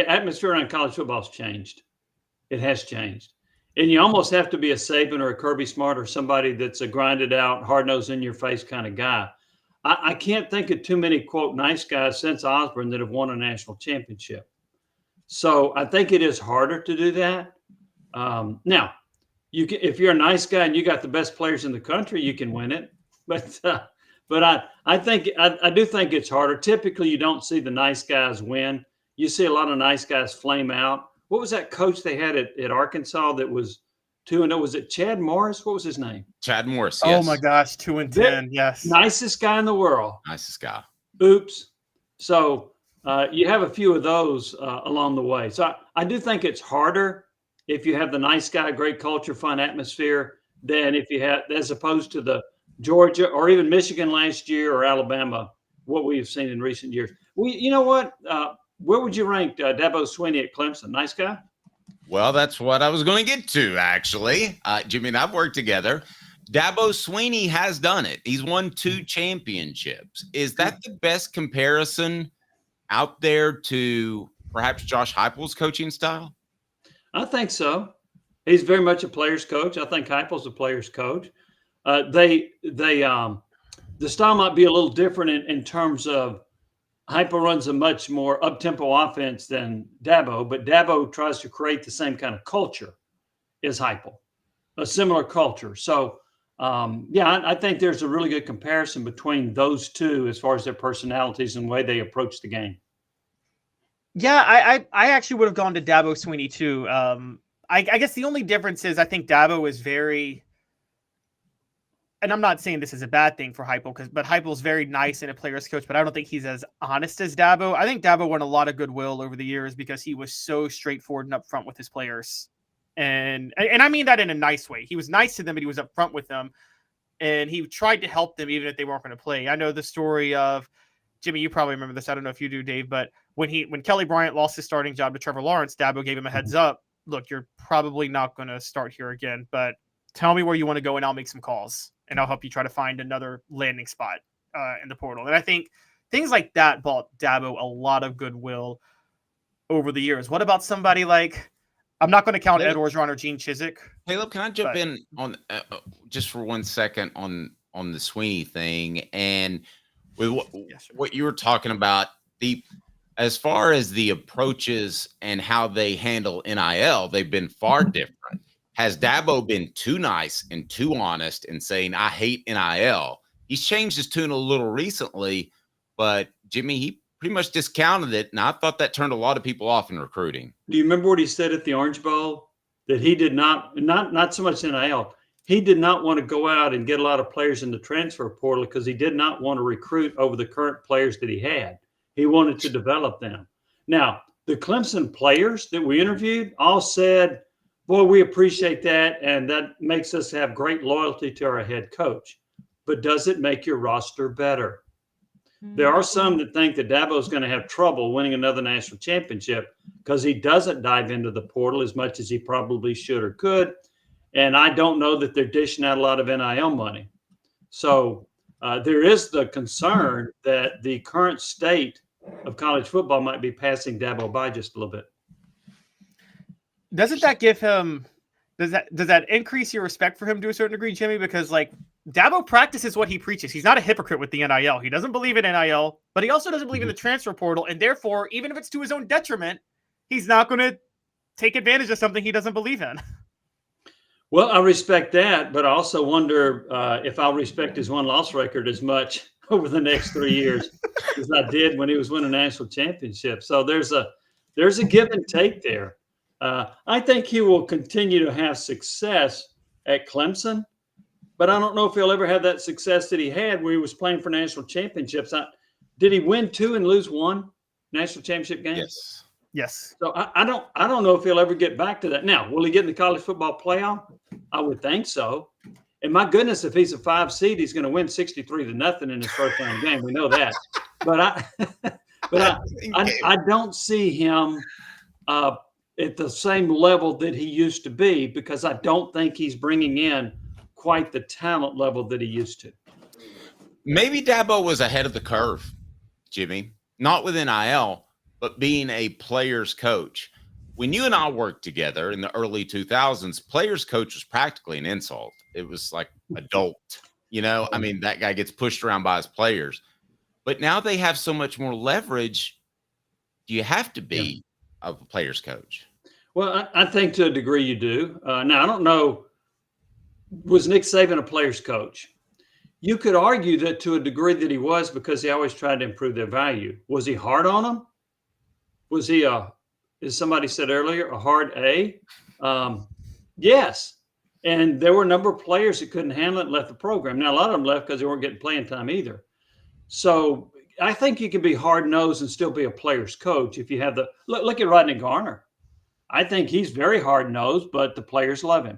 atmosphere around college football has changed. It has changed. And you almost have to be a Saban or a Kirby Smart or somebody that's a grinded out, hard-nosed, in-your-face kind of guy. I can't think of too many, quote, nice guys since Osborne that have won a national championship. So I think it is harder to do that. Now, if you're a nice guy and you got the best players in the country, you can win it. But I do think it's harder. Typically, you don't see the nice guys win. You see a lot of nice guys flame out. What was that coach they had at Arkansas that was 2-0? Was it Chad Morris? What was his name? Chad Morris. Yes. Oh my gosh, 2-10. Yes, nicest guy in the world. Nicest guy. Oops. So you have a few of those along the way. So I do think it's harder if you have the nice guy, great culture, fun atmosphere, than if you have, as opposed to the Georgia or even Michigan last year or Alabama, what we've seen in recent years. You know what? Where would you rank Dabo Swinney at Clemson? Nice guy? Well, that's what I was going to get to, actually. Jimmy and I've worked together. Dabo Swinney has done it. He's won 2 championships. Is that the best comparison out there to perhaps Josh Heupel's coaching style? I think so. He's very much a player's coach. I think Heupel's a player's coach. The style might be a little different in terms of Heupel runs a much more up-tempo offense than Dabo, but Dabo tries to create the same kind of culture as Heupel, a similar culture. So, I think there's a really good comparison between those two as far as their personalities and the way they approach the game. Yeah, I actually would have gone to Dabo Swinney too. I guess the only difference is I think Dabo is very, and I'm not saying this is a bad thing for Heupel, but Heupel's very nice and a player's coach, but I don't think he's as honest as Dabo. I think Dabo won a lot of goodwill over the years because he was so straightforward and upfront with his players. And I mean that in a nice way. He was nice to them, but he was upfront with them. And he tried to help them even if they weren't going to play. I know the story of, Jimmy, you probably remember this. I don't know if you do, Dave, but when Kelly Bryant lost his starting job to Trevor Lawrence, Dabo gave him a heads up. Look, you're probably not going to start here again, but tell me where you want to go and I'll make some calls and I'll help you try to find another landing spot in the portal. And I think things like that bought Dabo a lot of goodwill over the years. What about somebody like, I'm not going to count Ed Orgeron or Gene Chizik. Caleb, can I jump in on just for 1 second on the Swinney thing? And with what you were talking about, as far as the approaches and how they handle NIL, they've been far different. Has Dabo been too nice and too honest and saying, I hate NIL? He's changed his tune a little recently, but Jimmy, he pretty much discounted it. And I thought that turned a lot of people off in recruiting. Do you remember what he said at the Orange Bowl? That he did not so much NIL. he did not want to go out and get a lot of players in the transfer portal because he did not want to recruit over the current players that he had. He wanted to develop them. Now, the Clemson players that we interviewed all said, boy, we appreciate that, and that makes us have great loyalty to our head coach. But does it make your roster better? There are some that think that Dabo is going to have trouble winning another national championship because he doesn't dive into the portal as much as he probably should or could. And I don't know that they're dishing out a lot of NIL money. So there is the concern that the current state of college football might be passing Dabo by just a little bit. Doesn't that give him, does that increase your respect for him to a certain degree, Jimmy? Because like Dabo practices what he preaches. He's not a hypocrite with the NIL. He doesn't believe in NIL, but he also doesn't believe in the transfer portal. And therefore, even if it's to his own detriment, he's not going to take advantage of something he doesn't believe in. Well, I respect that, but I also wonder if I'll respect his win-loss record as much over the next 3 years as I did when he was winning national championships. So there's a give and take there. I think he will continue to have success at Clemson, but I don't know if he'll ever have that success that he had where he was playing for national championships. Did he win 2 and lose 1 national championship games? Yes. Yes. So I don't know if he'll ever get back to that. Now, will he get in the college football playoff? I would think so. And my goodness, if he's a 5 seed, he's going to win 63-0 in his first round game. We know that. But I don't see him at the same level that he used to be because I don't think he's bringing in quite the talent level that he used to. Maybe Dabo was ahead of the curve, Jimmy, not with NIL, but being a player's coach. When you and I worked together in the early 2000s, player's coach was practically an insult. It was like adult, I mean, that guy gets pushed around by his players. But now they have so much more leverage. Do you have to be a player's coach? Well, I think to a degree you do. Now, I don't know, was Nick Saban a player's coach? You could argue that to a degree that he was because he always tried to improve their value. Was he hard on them? Was he, as somebody said earlier, a hard A? Yes. And there were a number of players that couldn't handle it and left the program. Now, a lot of them left because they weren't getting playing time either. So I think you can be hard-nosed and still be a player's coach if you have the – look at Rodney Garner. I think he's very hard-nosed, but the players love him.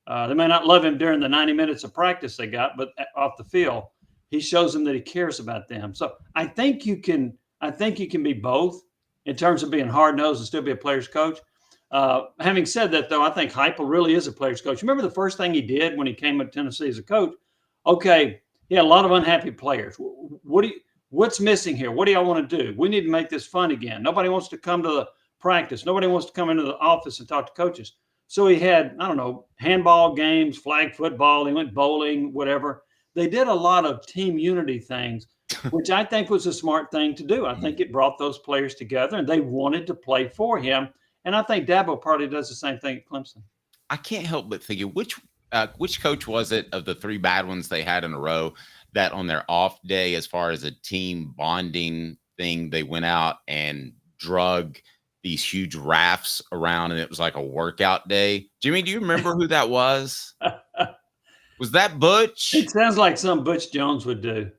They may not love him during the 90 minutes of practice they got, but off the field, he shows them that he cares about them. So I think you can be both in terms of being hard-nosed and still be a player's coach. Having said that, though, I think Heupel really is a player's coach. Remember the first thing he did when he came to Tennessee as a coach? Okay, he had a lot of unhappy players. What's missing here? What do y'all want to do? We need to make this fun again. Nobody wants to come to the practice. Nobody wants to come into the office and talk to coaches. So he had, I don't know, handball games, flag football. He went bowling, whatever. They did a lot of team unity things, which I think was a smart thing to do. I think it brought those players together, and they wanted to play for him. And I think Dabo probably does the same thing at Clemson. I can't help but think, which coach was it of the 3 bad ones they had in a row that on their off day, as far as a team bonding thing, they went out and drug these huge rafts around, and it was like a workout day? Jimmy, do you remember who that was? Was that Butch? It sounds like something Butch Jones would do.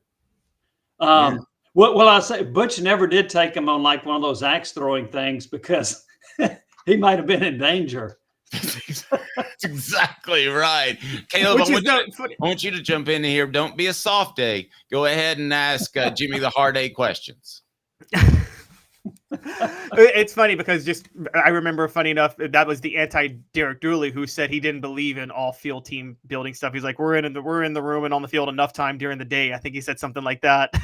Well, I say Butch never did take him on like one of those axe throwing things because he might have been in danger. That's exactly right. Caleb, I want you to jump in here. Don't be a soft A. Go ahead and ask Jimmy the hard A questions. It's funny because I remember, funny enough, that was the anti-Derek Dooley who said he didn't believe in all field team building stuff. He's like, we're in the room and on the field enough time during the day. I think he said something like that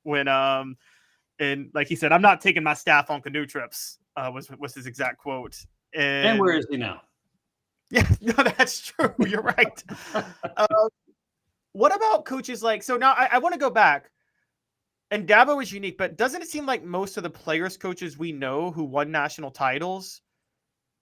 when and like he said, I'm not taking my staff on canoe trips. Was his exact quote. And where is he now? Yeah, no, that's true. You're right. What about coaches like? So now I want to go back. And Dabo is unique, but doesn't it seem like most of the players coaches we know who won national titles,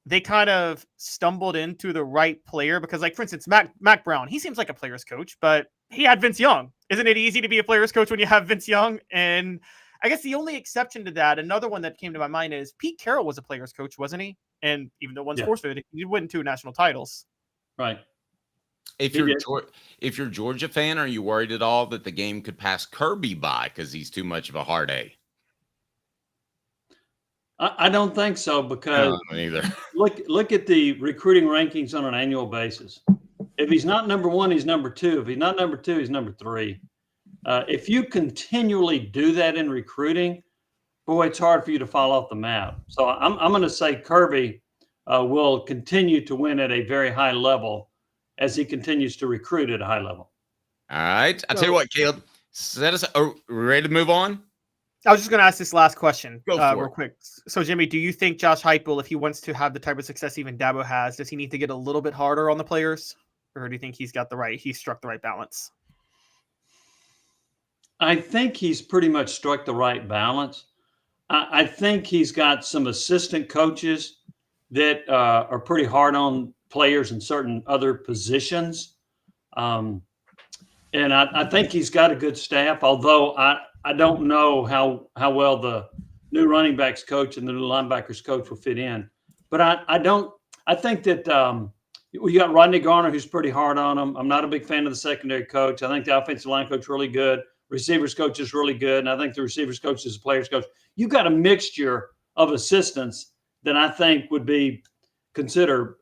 they kind of stumbled into the right player? Because, like, for instance, Mac Brown, he seems like a player's coach, but he had Vince Young. Isn't it easy to be a player's coach when you have Vince Young? And I guess the only exception to that, another one that came to my mind, is Pete Carroll was a player's coach, wasn't he? And even though one's forfeited, he won 2 national titles. Right. If you're a Georgia fan, are you worried at all that the game could pass Kirby by because he's too much of a hard A? I don't think so, because either. Look at the recruiting rankings on an annual basis. If he's not number one, he's number two. If he's not number two, he's number three. If you continually do that in recruiting, boy, it's hard for you to fall off the map. So I'm going to say Kirby will continue to win at a very high level as he continues to recruit at a high level. All right. I'll tell you what, Caleb, are we ready to move on? I was just going to ask this last question real it. quick. So, Jimmy, do you think Josh Heupel, if he wants to have the type of success even Dabo has, does he need to get a little bit harder on the players? Or do you think he struck the right balance? I think he's pretty much struck the right balance. I think he's got some assistant coaches that are pretty hard on players in certain other positions. And I think he's got a good staff, although I don't know how well the new running backs coach and the new linebackers coach will fit in. But I think that we got Rodney Garner, who's pretty hard on him. I'm not a big fan of the secondary coach. I think the offensive line coach is really good. Receivers coach is really good. And I think the receivers coach is a players coach. You got a mixture of assistants that I think would be considered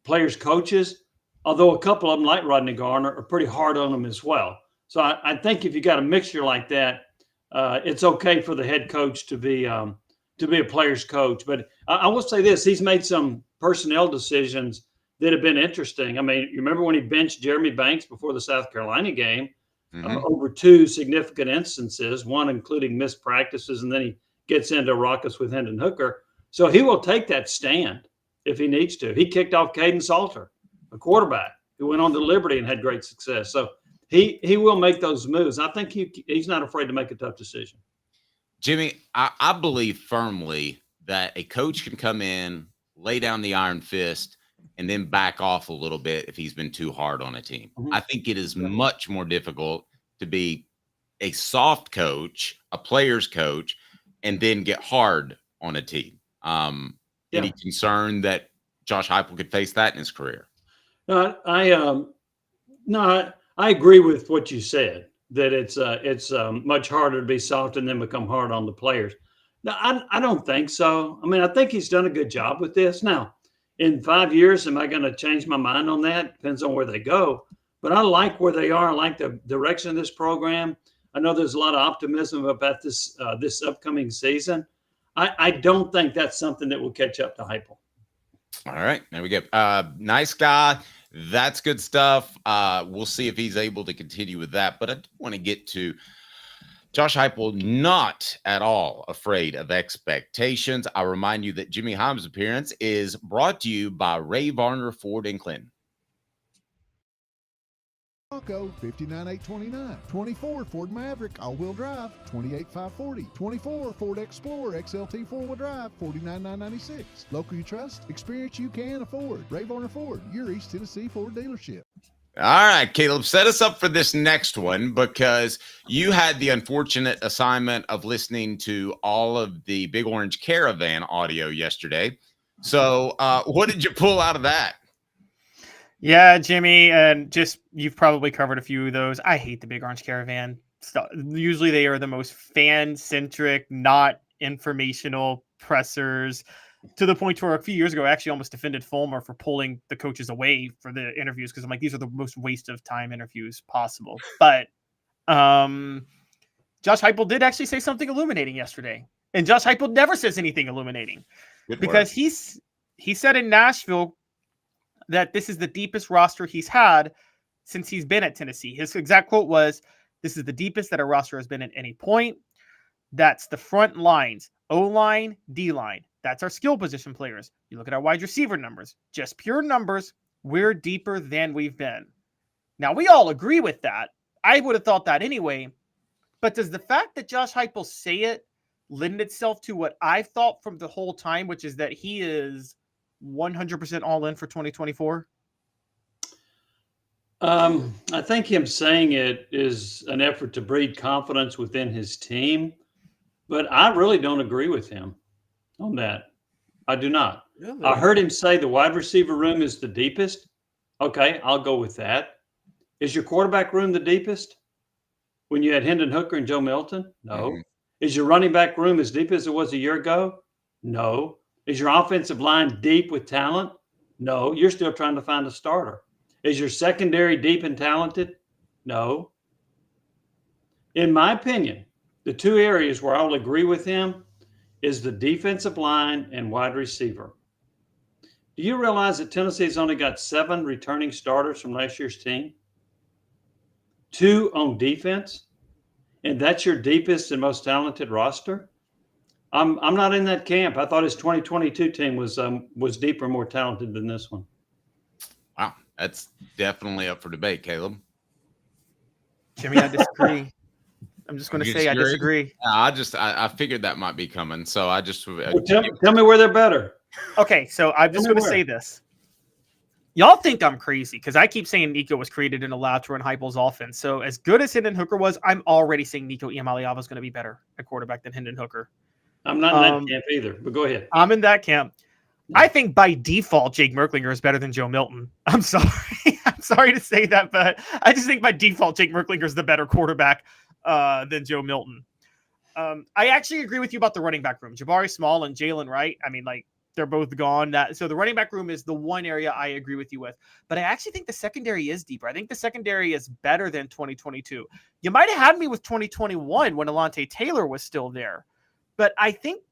players coaches, although a couple of them, like Rodney Garner, are pretty hard on them as well. So I think if you got a mixture like that, it's okay for the head coach to be a player's coach. But I will say this: he's made some personnel decisions that have been interesting. I mean, you remember when he benched Jeremy Banks before the South Carolina game over two significant instances, one including missed practices, and then he gets into raucous with Hendon Hooker. So he will take that stand if he needs to. He kicked off Caden Salter, a quarterback who went on to Liberty and had great success. So he will make those moves. I think he's not afraid to make a tough decision. Jimmy, I believe firmly that a coach can come in, lay down the iron fist, and then back off a little bit if he's been too hard on a team. I think it is much more difficult to be a soft coach, a player's coach, and then get hard on a team. Any concern that Josh Heupel could face that in his career? No, I agree with what you said, that it's much harder to be soft and then become hard on the players. No, I don't think so. I mean, I think he's done a good job with this. Now, in 5 years, am I going to change my mind on that? Depends on where they go. But I like where they are. I like the direction of this program. I know there's a lot of optimism about this upcoming season. I don't think that's something that will catch up to Heupel. All right, there we go. Nice guy. That's good stuff. We'll see if he's able to continue with that. But I do want to get to Josh Heupel, not at all afraid of expectations. I remind you that Jimmy Hyams' appearance is brought to you by Varner Ford in Clinton. Bronco, 59,829. 24 Ford Maverick, all-wheel drive, 28,540. 24 Ford Explorer, XLT four-wheel drive, 49,996. Local you trust, experience you can afford. Varner Ford, your East Tennessee Ford dealership. All right, Caleb, set us up for this next one, because you had the unfortunate assignment of listening to all of the Big Orange Caravan audio yesterday. So what did you pull out of that? Yeah, Jimmy, and just you've probably covered a few of those. I hate the Big Orange Caravan stuff. Usually they are the most fan-centric, not informational pressers, to the point where a few years ago I actually almost defended Fulmer for pulling the coaches away for the interviews, because I'm like, these are the most waste of time interviews possible. But Josh Heupel did actually say something illuminating yesterday. And Josh Heupel never says anything illuminating. Because he said in Nashville that this is the deepest roster he's had since he's been at Tennessee. His exact quote was, "This is the deepest that a roster has been at any point. That's the front lines, O-line, D-line. That's our skill position players. You look at our wide receiver numbers, just pure numbers. We're deeper than we've been." Now, we all agree with that. I would have thought that anyway. But does the fact that Josh Heupel say it lend itself to what I've thought from the whole time, which is that he is 100% all in for 2024? I think him saying it is an effort to breed confidence within his team, but I really don't agree with him on that. I do not. Really? I heard him say the wide receiver room is the deepest. Okay, I'll go with that. Is your quarterback room the deepest when you had Hendon Hooker and Joe Milton? No. Mhm. Is your running back room as deep as it was a year ago? No. Is your offensive line deep with talent? No. You're still trying to find a starter. Is your secondary deep and talented? No. In my opinion, the two areas where I'll agree with him is the defensive line and wide receiver. Do you realize that Tennessee's only got 7 returning starters from last year's team? 2 on defense, and that's your deepest and most talented roster? I'm not in that camp. I thought his 2022 team was deeper, more talented than this one. Wow, that's definitely up for debate, Caleb. Jimmy, I disagree. I'm just going to say I disagree. I figured that might be coming, so I just tell me where they're better. Okay, so I'm just going to say this. Y'all think I'm crazy because I keep saying Nico was created and allowed to run Heupel's offense. So as good as Hendon Hooker was, I'm already saying Nico Iamaleava is going to be better at quarterback than Hendon Hooker. I'm not in that camp either, but go ahead. I'm in that camp. I think by default, Jake Merklinger is better than Joe Milton. I'm sorry. I'm sorry to say that, but I just think by default, Jake Merklinger is the better quarterback than Joe Milton. I actually agree with you about the running back room. Jabari Small and Jalen Wright. I mean, like, they're both gone. So the running back room is the one area I agree with you with. But I actually think the secondary is deeper. I think the secondary is better than 2022. You might have had me with 2021 when Alontae Taylor was still there. But I think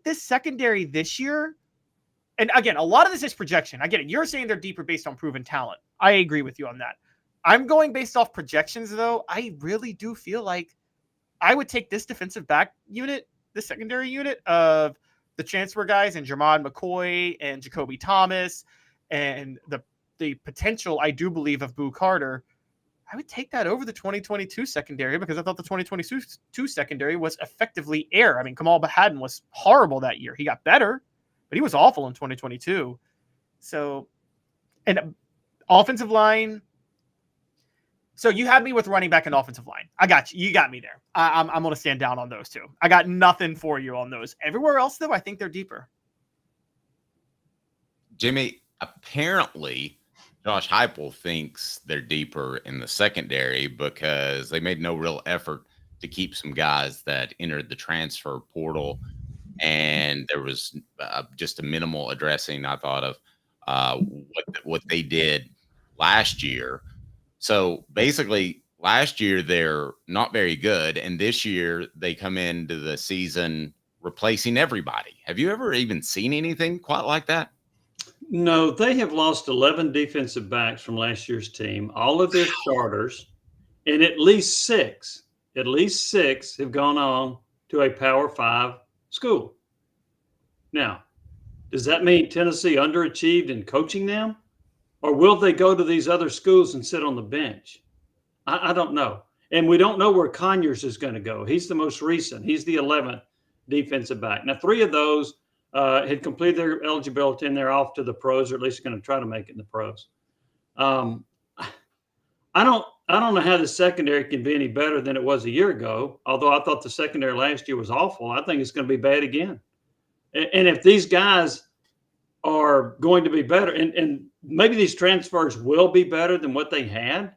this secondary this year, and again, a lot of this is projection. I get it. You're saying they're deeper based on proven talent. I agree with you on that. I'm going based off projections, though. I really do feel like I would take this defensive back unit, the secondary unit of the transfer guys and Jermon McCoy and Jacoby Thomas and the potential, I do believe, of Boo Carter. I would take that over the 2022 secondary because I thought the 2022 secondary was effectively air. I mean, Kamal Bahadin was horrible that year. He got better, but he was awful in 2022. So, and offensive line. So you had me with running back and offensive line. I got you. You got me there. I'm going to stand down on those two. I got nothing for you on those. Everywhere else, though, I think they're deeper. Jimmy, apparently Josh Heupel thinks they're deeper in the secondary because they made no real effort to keep some guys that entered the transfer portal. And there was just a minimal addressing, I thought, of what they did last year. So basically, last year they're not very good, and this year they come into the season replacing everybody. Have you ever even seen anything quite like that? No, they have lost 11 defensive backs from last year's team, all of their starters, and at least six have gone on to a Power 5 school. Now, does that mean Tennessee underachieved in coaching them? Or will they go to these other schools and sit on the bench? I don't know. And we don't know where Conyers is going to go. He's the most recent. He's the 11th defensive back. Now, 3 of those had completed their eligibility, and they're off to the pros, or at least going to try to make it in the pros. I don't know how the secondary can be any better than it was a year ago, although I thought the secondary last year was awful. I think it's going to be bad again. And if these guys are going to be better, and maybe these transfers will be better than what they had,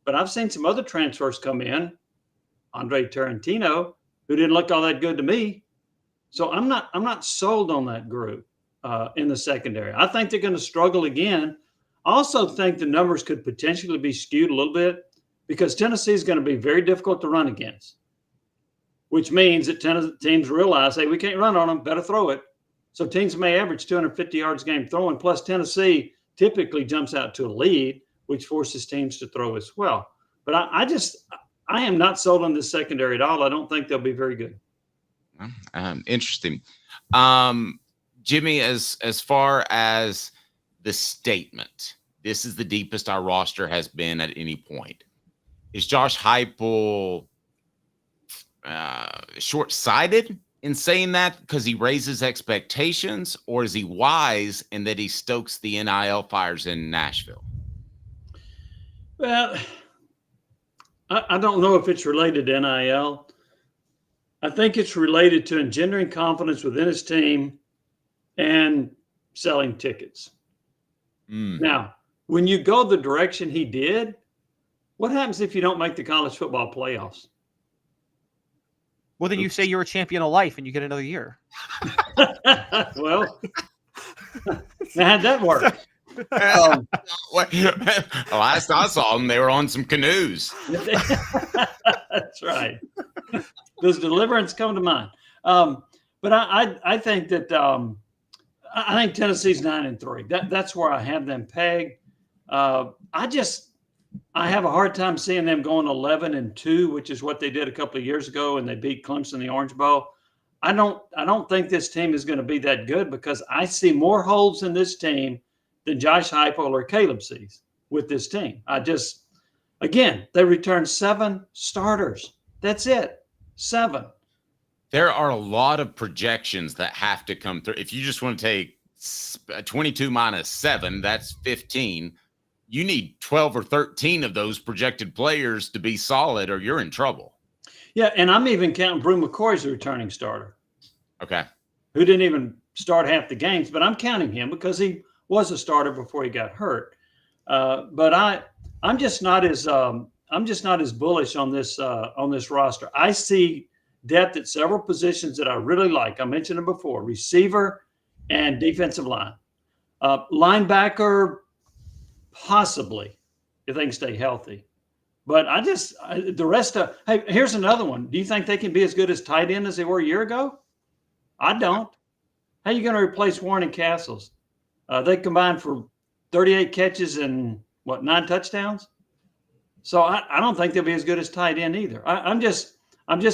but I've seen some other transfers come in, Andre Tarantino, who didn't look all that good to me. So I'm not sold on that group in the secondary. I think they're going to struggle again. I also think the numbers could potentially be skewed a little bit because Tennessee is going to be very difficult to run against, which means that teams realize, hey, we can't run on them, better throw it. So teams may average 250 yards a game throwing. Plus, Tennessee typically jumps out to a lead, which forces teams to throw as well. But I am not sold on this secondary at all. I don't think they'll be very good. Interesting. Jimmy, as far as the statement, this is the deepest our roster has been at any point. Is Josh Heupel short-sighted in saying that because he raises expectations, or is he wise in that he stokes the NIL fires in Nashville? Well, I don't know if it's related to NIL. I think it's related to engendering confidence within his team and selling tickets. Now, when you go the direction he did, what happens if you don't make the college football playoffs? Well, then you say you're a champion of life and you get another year. Well, now how'd that work? Last I saw them, they were on some canoes. That's right. Does deliverance come to mind? But I think that I think Tennessee's 9-3. That's where I have them pegged. I have a hard time seeing them going 11-2, which is what they did a couple of years ago, and they beat Clemson in the Orange Bowl. I don't think this team is going to be that good because I see more holes in this team than Josh Heupel or Caleb sees with this team. Again, they returned 7 starters. That's it, 7. There are a lot of projections that have to come through. If you just want to take 22 minus 7, that's 15. You need 12 or 13 of those projected players to be solid or you're in trouble. Yeah, and I'm even counting Brew McCoy as a returning starter. Okay. Who didn't even start half the games, but I'm counting him because he was a starter before he got hurt. But I'm just not as bullish on this roster. I see depth at several positions that I really like. I mentioned them before: receiver and defensive line, linebacker, possibly if they can stay healthy. But the rest of hey, here's another one. Do you think they can be as good as tight end as they were a year ago? I don't. How are you going to replace Warren and Castles? They combined for 38 catches and 9 touchdowns. So I don't think they'll be as good as tight end either. I'm just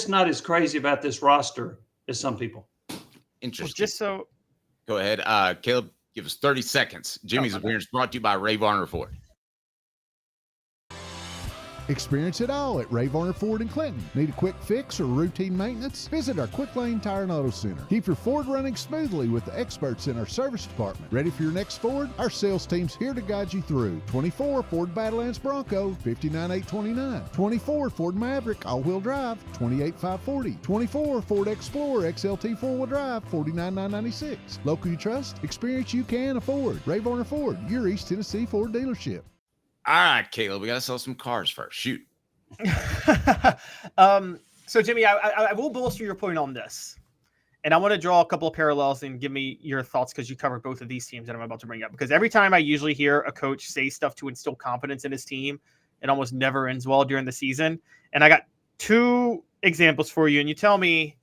not as crazy about this roster as some people. Interesting. Go ahead, Caleb. Give us 30 seconds. Jimmy's appearance brought to you by Varner Ford. Experience it all at Varner Ford in Clinton. Need a quick fix or routine maintenance? Visit our Quick Lane Tire and Auto Center. Keep your Ford running smoothly with the experts in our service department. Ready for your next Ford? Our sales team's here to guide you through. 24 Ford Badlands Bronco, $59,829. 24 Ford Maverick all-wheel drive, $28,540. 24 Ford Explorer XLT four-wheel drive, $49,996. Local you trust, experience you can afford. Varner Ford, your East Tennessee Ford dealership. All right, Caleb, we got to sell some cars first. Shoot. So, Jimmy, I will bolster your point on this. And I want to draw a couple of parallels and give me your thoughts because you covered both of these teams that I'm about to bring up. Because every time I usually hear a coach say stuff to instill confidence in his team, it almost never ends well during the season. And I got 2 examples for you. And you tell me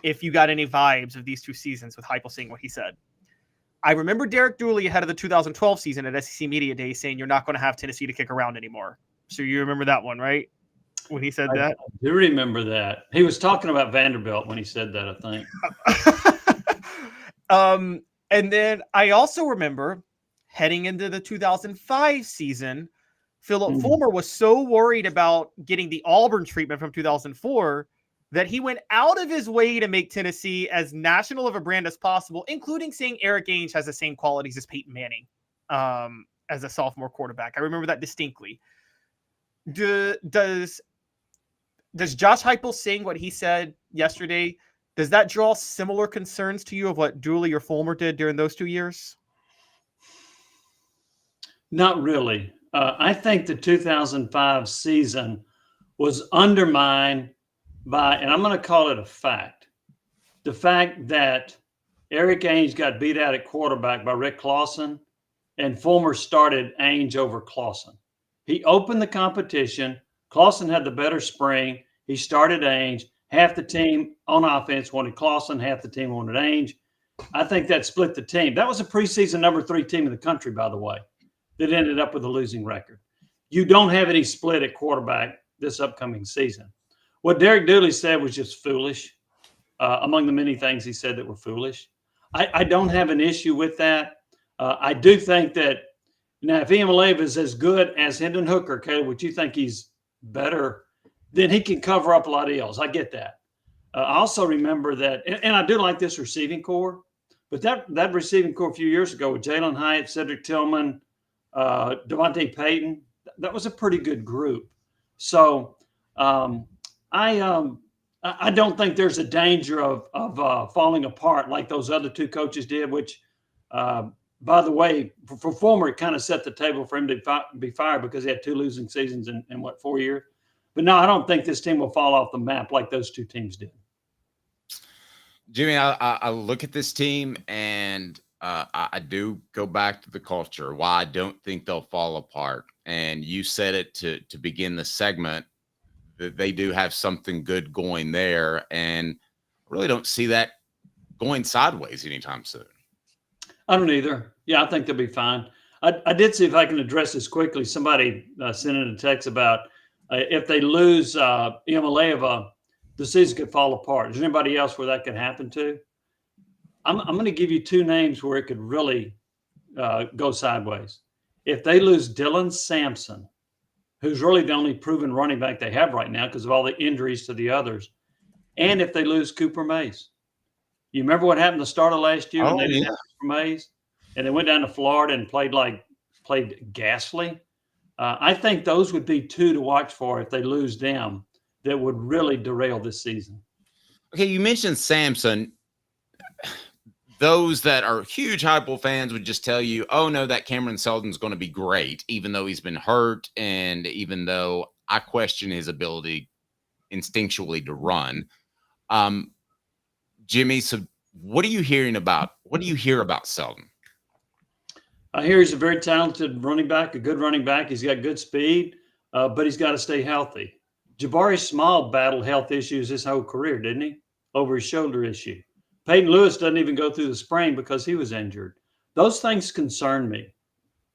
if you got any vibes of these 2 seasons with Heupel saying what he said. I remember Derek Dooley ahead of the 2012 season at SEC Media Day saying you're not going to have Tennessee to kick around anymore. So you remember that one, right? When he said that? I do remember that. He was talking about Vanderbilt when he said that, I think. And then I also remember heading into the 2005 season, Philip Fulmer was so worried about getting the Auburn treatment from 2004 that he went out of his way to make Tennessee as national of a brand as possible, including saying Eric Ainge has the same qualities as Peyton Manning as a sophomore quarterback. I remember that distinctly. Does Josh Heupel saying what he said yesterday, does that draw similar concerns to you of what Dooley or Fulmer did during those 2 years? Not really. I think the 2005 season was undermined by, and I'm going to call it a fact, the fact that Eric Ainge got beat out at quarterback by Rick Clausen, and Fulmer started Ainge over Clausen. He opened the competition. Clausen had the better spring. He started Ainge. Half the team on offense wanted Clausen. Half the team wanted Ainge. I think that split the team. That was a preseason number 3 team in the country, by the way, that ended up with a losing record. You don't have any split at quarterback this upcoming season. What Derek Dooley said was just foolish, among the many things he said that were foolish. I don't have an issue with that. I do think that now if Eberle is as good as Hendon Hooker, Caleb, would you think he's better? Then he can cover up a lot of L's. I get that. I also remember that, and I do like this receiving core, but that receiving core a few years ago with Jalen Hyatt, Cedric Tillman, Devontae Payton, that was a pretty good group. So I don't think there's a danger of falling apart like those other 2 coaches did, which by the way, for Fulmer, it kind of set the table for him to be fired because he had 2 losing seasons in 4 years. But no, I don't think this team will fall off the map like those 2 teams did. Jimmy, I look at this team and I do go back to the culture, why I don't think they'll fall apart. And you said it to begin the segment, that they do have something good going there. And I really don't see that going sideways anytime soon. I don't either. Yeah, I think they'll be fine. I did see if I can address this quickly. Somebody sent in a text about if they lose Iamaleava, the season could fall apart. Is there anybody else where that could happen to? I'm going to give you 2 names where it could really go sideways. If they lose Dylan Sampson, who's really the only proven running back they have right now because of all the injuries to the others, and if they lose Cooper Mays. You remember what happened the start of last year when they lost Cooper Mays? And they went down to Florida and played ghastly. I think those would be 2 to watch for if they lose them that would really derail this season. Okay, you mentioned Sampson. Those that are huge Heupel fans would just tell you, oh, no, that Cameron Seldon's going to be great, even though he's been hurt and even though I question his ability instinctually to run. Jimmy, so what are you hearing about? What do you hear about Seldon? I hear he's a very talented running back, a good running back. He's got good speed, but he's got to stay healthy. Jabari Small battled health issues his whole career, didn't he? Over his shoulder issue. Peyton Lewis doesn't even go through the spring because he was injured. Those things concern me.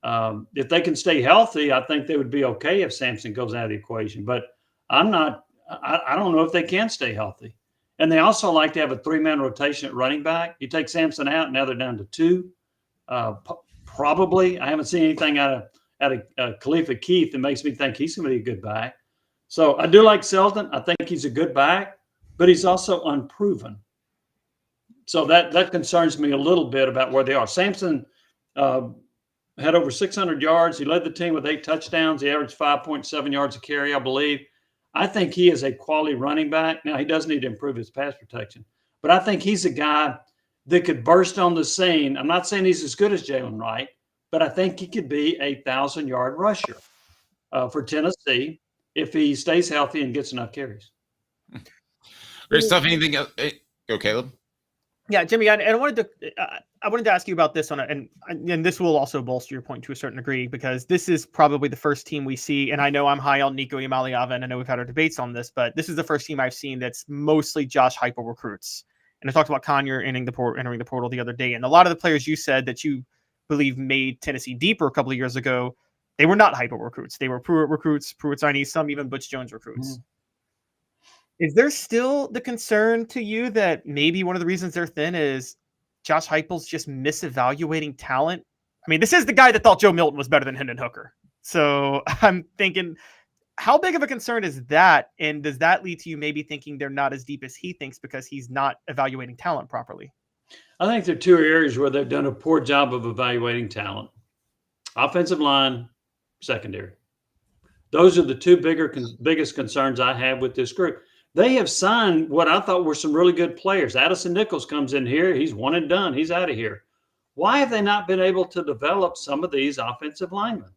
If they can stay healthy, I think they would be okay if Sampson goes out of the equation. But I don't know if they can stay healthy. And they also like to have a 3-man rotation at running back. You take Sampson out, now they're down to 2. Probably. I haven't seen anything out of Khalifa Keith that makes me think he's going to be a good back. So I do like Seldon. I think he's a good back, but he's also unproven. So that concerns me a little bit about where they are. Sampson had over 600 yards. He led the team with 8 touchdowns. He averaged 5.7 yards a carry, I believe. I think he is a quality running back. Now, he does need to improve his pass protection, but I think he's a guy that could burst on the scene. I'm not saying he's as good as Jalen Wright, but I think he could be a 1,000-yard rusher for Tennessee if he stays healthy and gets enough carries. Great stuff. Anything else? Go, Caleb. Yeah, Jimmy, I wanted to ask you about this and this will also bolster your point to a certain degree, because this is probably the first team we see, and I know I'm high on Nico Iamaleava, and I know we've had our debates on this, but this is the first team I've seen that's mostly Josh Heupel recruits. And I talked about Conyer entering the portal the other day, and a lot of the players you said that you believe made Tennessee deeper a couple of years ago, they were not Heupel recruits. They were Pruitt recruits, Pruitt-Signee, some even Butch Jones recruits. Is there still the concern to you that maybe one of the reasons they're thin is Josh Heupel's just misevaluating talent? I mean, this is the guy that thought Joe Milton was better than Hendon Hooker. So I'm thinking, how big of a concern is that? And does that lead to you maybe thinking they're not as deep as he thinks because he's not evaluating talent properly? I think there are 2 areas where they've done a poor job of evaluating talent. Offensive line, secondary. Those are the 2 biggest concerns I have with this group. They have signed what I thought were some really good players. Addison Nichols comes in here. He's one and done. He's out of here. Why have they not been able to develop some of these offensive linemen?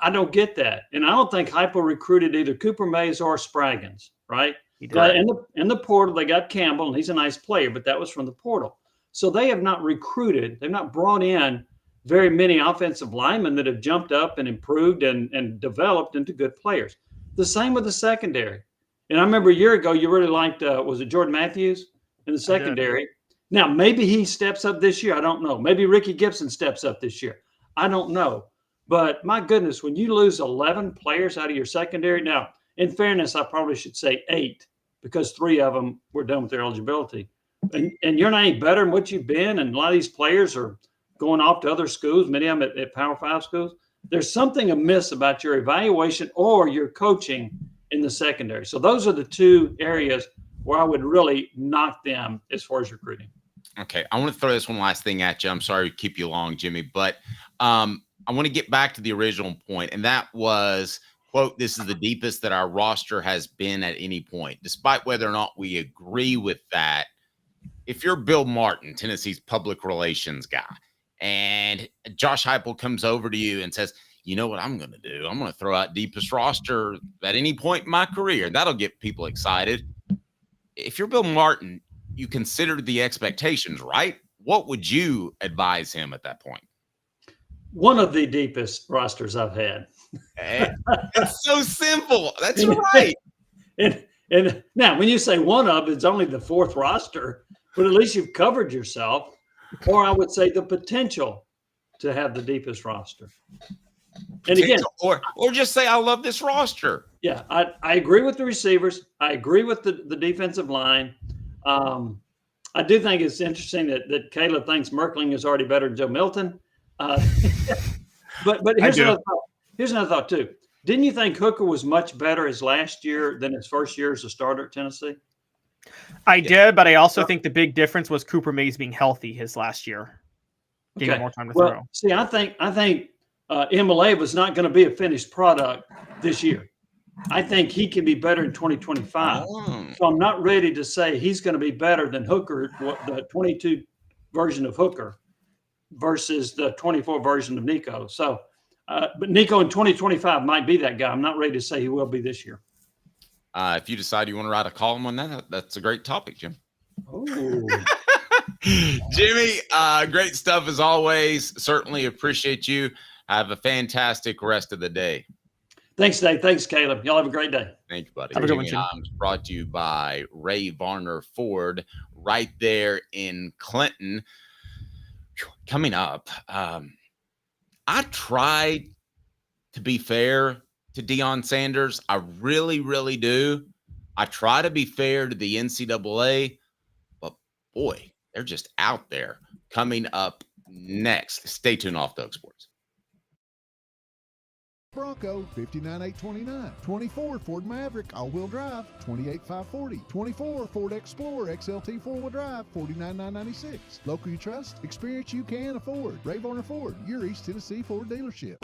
I don't get that. And I don't think Heupel recruited either Cooper Mays or Spraggins, right? In the portal, they got Campbell, and he's a nice player, but that was from the portal. So they have not recruited. They've not brought in very many offensive linemen that have jumped up and improved and developed into good players. The same with the secondary. And I remember a year ago, you really liked, was it Jordan Matthews in the secondary? Now, maybe he steps up this year. I don't know. Maybe Ricky Gibson steps up this year. I don't know. But my goodness, when you lose 11 players out of your secondary, now, in fairness, I probably should say 8 because 3 of them were done with their eligibility. And you're not any better than what you've been. And a lot of these players are going off to other schools, many of them at Power 5 schools. There's something amiss about your evaluation or your coaching in the secondary. So those are the 2 areas where I would really knock them as far as recruiting. Okay. I want to throw this one last thing at you. I'm sorry to keep you long, Jimmy, but I want to get back to the original point. And that was, quote, this is the deepest that our roster has been at any point, despite whether or not we agree with that. If you're Bill Martin, Tennessee's public relations guy, and Josh Heupel comes over to you and says, you know what I'm going to do? I'm going to throw out deepest roster at any point in my career. That'll get people excited. If you're Bill Martin, you consider the expectations, right? What would you advise him at that point? One of the deepest rosters I've had. It's so simple. That's right. And now, when you say one of, it's only the fourth roster, but at least you've covered yourself. Or I would say the potential to have the deepest roster. And again, or just say, I love this roster. Yeah, I agree with the receivers. I agree with the defensive line. I do think it's interesting that Caleb thinks Merkling is already better than Joe Milton. But here's another thought too. Didn't you think Hooker was much better his last year than his first year as a starter at Tennessee? I did, but I also think the big difference was Cooper Mays being healthy his last year. Gave him more time to throw. See, I think MLA was not going to be a finished product this year. I think he can be better in 2025. So I'm not ready to say he's going to be better than Hooker, the 22 version of Hooker versus the 24 version of Nico. So, but Nico in 2025 might be that guy. I'm not ready to say he will be this year. If you decide you want to write a column on that, that's a great topic, Jim. Oh. Jimmy, great stuff as always. Certainly appreciate you. Have a fantastic rest of the day. Thanks, Dave. Thanks, Caleb. Y'all have a great day. Thank you, buddy. Have a good one, Jimmy Hyams brought to you by Ray Varner Ford right there in Clinton. Coming up, I tried to be fair to Deion Sanders. I really, really do. I try to be fair to the NCAA, but boy, they're just out there. Coming up next. Stay tuned off Doug Sports. Bronco, 59,829. 24 Ford Maverick, all-wheel drive, 28,540. 24 Ford Explorer, XLT four-wheel drive, 49,996. Local you trust, experience you can afford. Ray Varner Ford, your East Tennessee Ford dealership.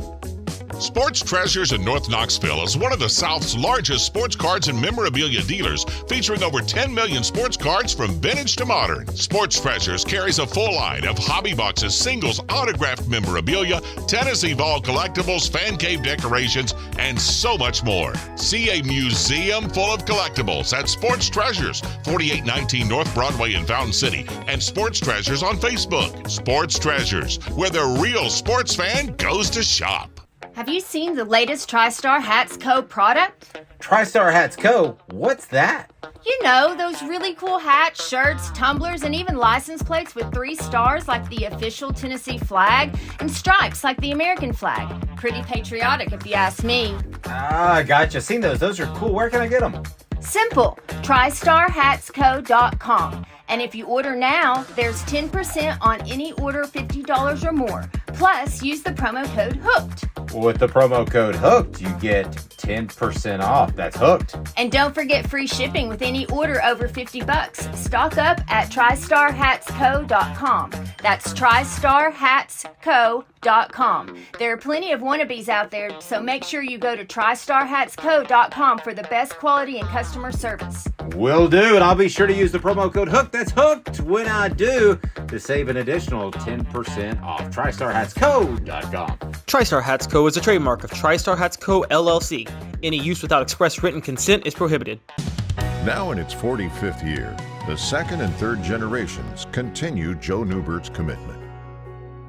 Sports Treasures in North Knoxville is one of the South's largest sports cards and memorabilia dealers, featuring over 10 million sports cards from vintage to modern. Sports Treasures carries a full line of hobby boxes, singles, autographed memorabilia, Tennessee Vol collectibles, fan cave decorations, and so much more. See a museum full of collectibles at Sports Treasures, 4819 North Broadway in Fountain City, and Sports Treasures on Facebook. Sports Treasures, where the real sports fan goes to shop. Have you seen the latest TriStar Hats Co. product? TriStar Hats Co.? What's that? You know, those really cool hats, shirts, tumblers, and even license plates with 3 stars like the official Tennessee flag and stripes like the American flag. Pretty patriotic if you ask me. Ah, gotcha. Seen those. Those are cool. Where can I get them? Simple. TriStarHatsCo.com. And if you order now, there's 10% on any order $50 or more. Plus, use the promo code HOOKED. With the promo code HOOKED, you get 10% off. That's hooked. And don't forget free shipping with any order over $50. Stock up at TriStarHatsCo.com. That's TriStarHatsCo.com. There are plenty of wannabes out there, so make sure you go to TriStarHatsCo.com for the best quality and customer service. Will do, and I'll be sure to use the promo code HOOKED. That's hooked when I do, to save an additional 10% off. TriStarHatsCo.com. TriStar Hats Co. is a trademark of TriStar Hats Co. LLC. Any use without express written consent is prohibited. Now in its 45th year, the second and third generations continue Joe Newbert's commitment.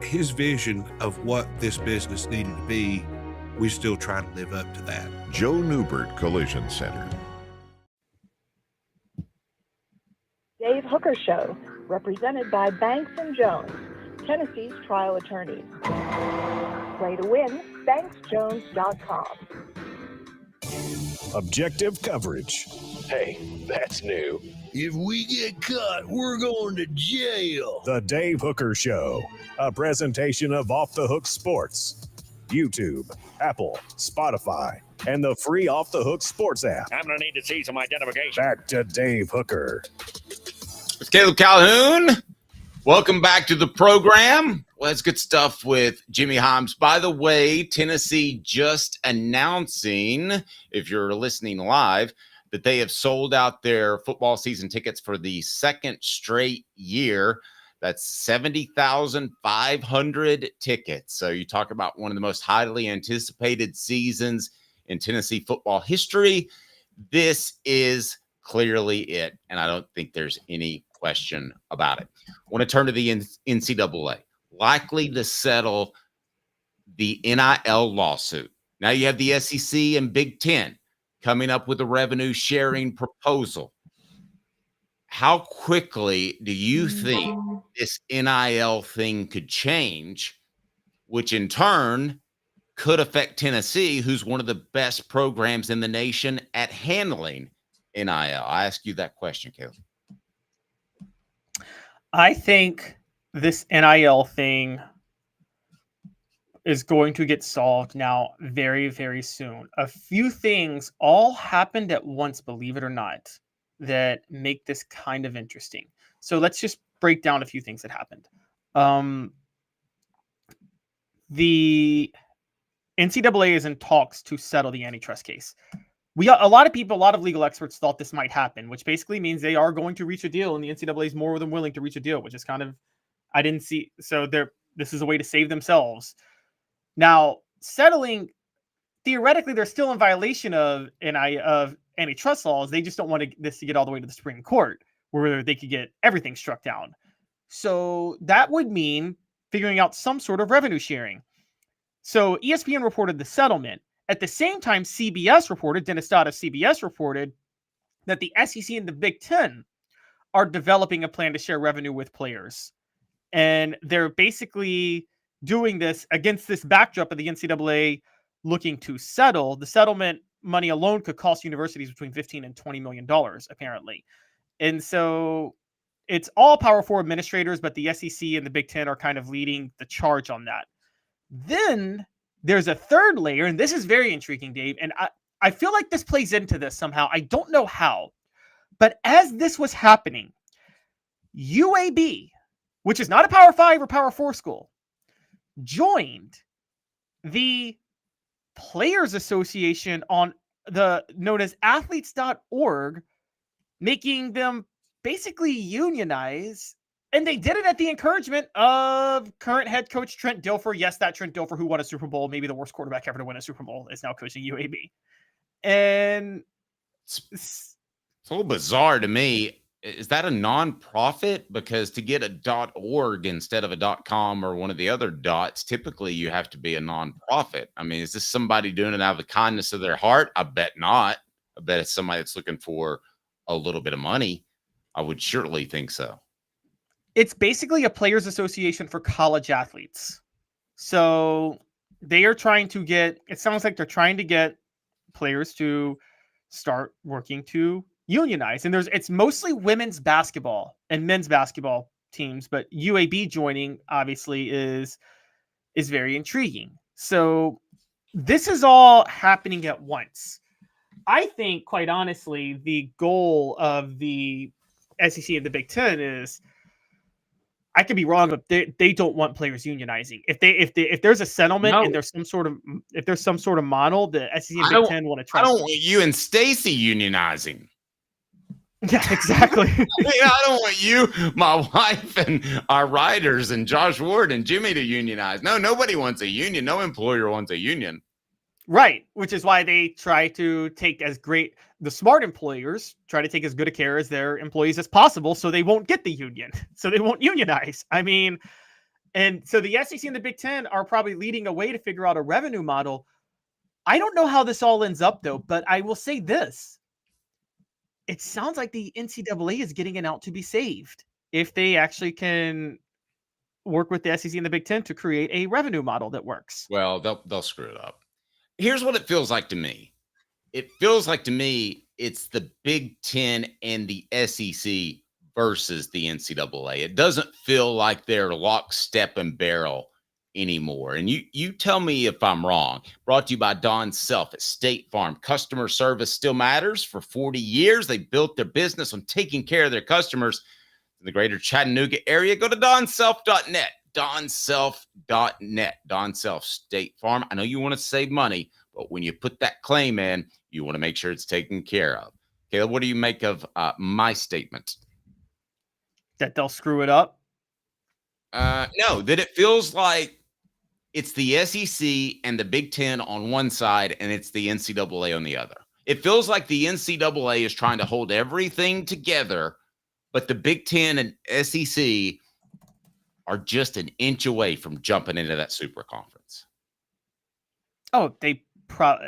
His vision of what this business needed to be, we still try to live up to that. Joe Newbert Collision Center. Dave Hooker Show, represented by Banks & Jones, Tennessee's trial attorneys. Way to win, banksjones.com. Objective coverage. Hey, that's new. If we get caught, we're going to jail. The Dave Hooker Show, a presentation of Off the Hook Sports. YouTube, Apple, Spotify, and the free Off the Hook Sports app. I'm going to need to see some identification. Back to Dave Hooker. It's Caleb Calhoun. Welcome back to the program. Well, it's good stuff with Jimmy Hyams. By the way, Tennessee just announcing, if you're listening live, that they have sold out their football season tickets for the second straight year. That's 70,500 tickets. So you talk about one of the most highly anticipated seasons in Tennessee football history. This is clearly it, and I don't think there's any question about it. I want to turn to the NCAA, likely to settle the NIL lawsuit. Now you have the SEC and Big Ten coming up with a revenue sharing proposal. How quickly do you think this NIL thing could change, which in turn could affect Tennessee, who's one of the best programs in the nation at handling NIL? I ask you that question, Caleb. I think this NIL thing is going to get solved now very, very soon. A few things all happened at once, believe it or not, that make this kind of interesting. So let's just break down a few things that happened. The NCAA is in talks to settle the antitrust case. A lot of legal experts thought this might happen, which basically means they are going to reach a deal, and the NCAA is more than willing to reach a deal, which is kind of, I didn't see. So this is a way to save themselves. Now, settling, theoretically, they're still in violation of antitrust laws. They just don't want this to get all the way to the Supreme Court, where they could get everything struck down. So that would mean figuring out some sort of revenue sharing. So ESPN reported the settlement. At the same time, CBS reported, Dennis Dodd of CBS reported, that the SEC and the Big Ten are developing a plan to share revenue with players. And they're basically doing this against this backdrop of the NCAA looking to settle. The settlement money alone could cost universities between $15 and $20 million, apparently. And so it's all Power 4 administrators, but the SEC and the Big Ten are kind of leading the charge on that. Then there's a third layer, and this is very intriguing, Dave, and I feel like this plays into this somehow. I don't know how, but as this was happening, UAB, which is not a Power 5 or Power 4 school, joined the Players Association on the known as athletes.org, making them basically unionize. And they did it at the encouragement of current head coach Trent Dilfer. Yes, that Trent Dilfer who won a Super Bowl, maybe the worst quarterback ever to win a Super Bowl, is now coaching UAB. And it's a little bizarre to me. Is that a nonprofit? Because to get a .org instead of a .com or one of the other dots, typically you have to be a nonprofit. I mean, is this somebody doing it out of the kindness of their heart? I bet not. I bet it's somebody that's looking for a little bit of money. I would surely think so. It's basically a players association for college athletes. So they are trying to get, it sounds like they're trying to get players to start working to unionize. And it's mostly women's basketball and men's basketball teams, but UAB joining obviously is very intriguing. So this is all happening at once. I think, quite honestly, the goal of the SEC and the Big Ten is, I could be wrong, but they don't want players unionizing. If there's a settlement and there's some sort of model, the SEC and Big Ten want to try. I don't want you and Stacy unionizing. Yeah, exactly. I don't want you, my wife, and our writers, and Josh Ward and Jimmy to unionize. No, nobody wants a union. No employer wants a union. Right, which is why they try to the smart employers try to take as good a care as their employees as possible so they won't get the union, so they won't unionize. I mean, and so the SEC and the Big Ten are probably leading a way to figure out a revenue model. I don't know how this all ends up, though, but I will say this. It sounds like the NCAA is getting it out to be saved if they actually can work with the SEC and the Big Ten to create a revenue model that works. Well, they'll screw it up. Here's what it feels like to me. It feels like to me it's the Big Ten and the SEC versus the NCAA. It doesn't feel like they're lockstep and barrel anymore. And you tell me if I'm wrong. Brought to you by Don Self at State Farm. Customer service still matters. For 40 years, they built their business on taking care of their customers in the greater Chattanooga area. Go to donself.net. donself.net. Don Self, State Farm. I know you want to save money, but when you put that claim in, you want to make sure it's taken care of. Caleb, what do you make of my statement? That they'll screw it up? No, that it feels like it's the SEC and the Big Ten on one side, and it's the NCAA on the other. It feels like the NCAA is trying to hold everything together, but the Big Ten and SEC are just an inch away from jumping into that super conference. Oh, they probably.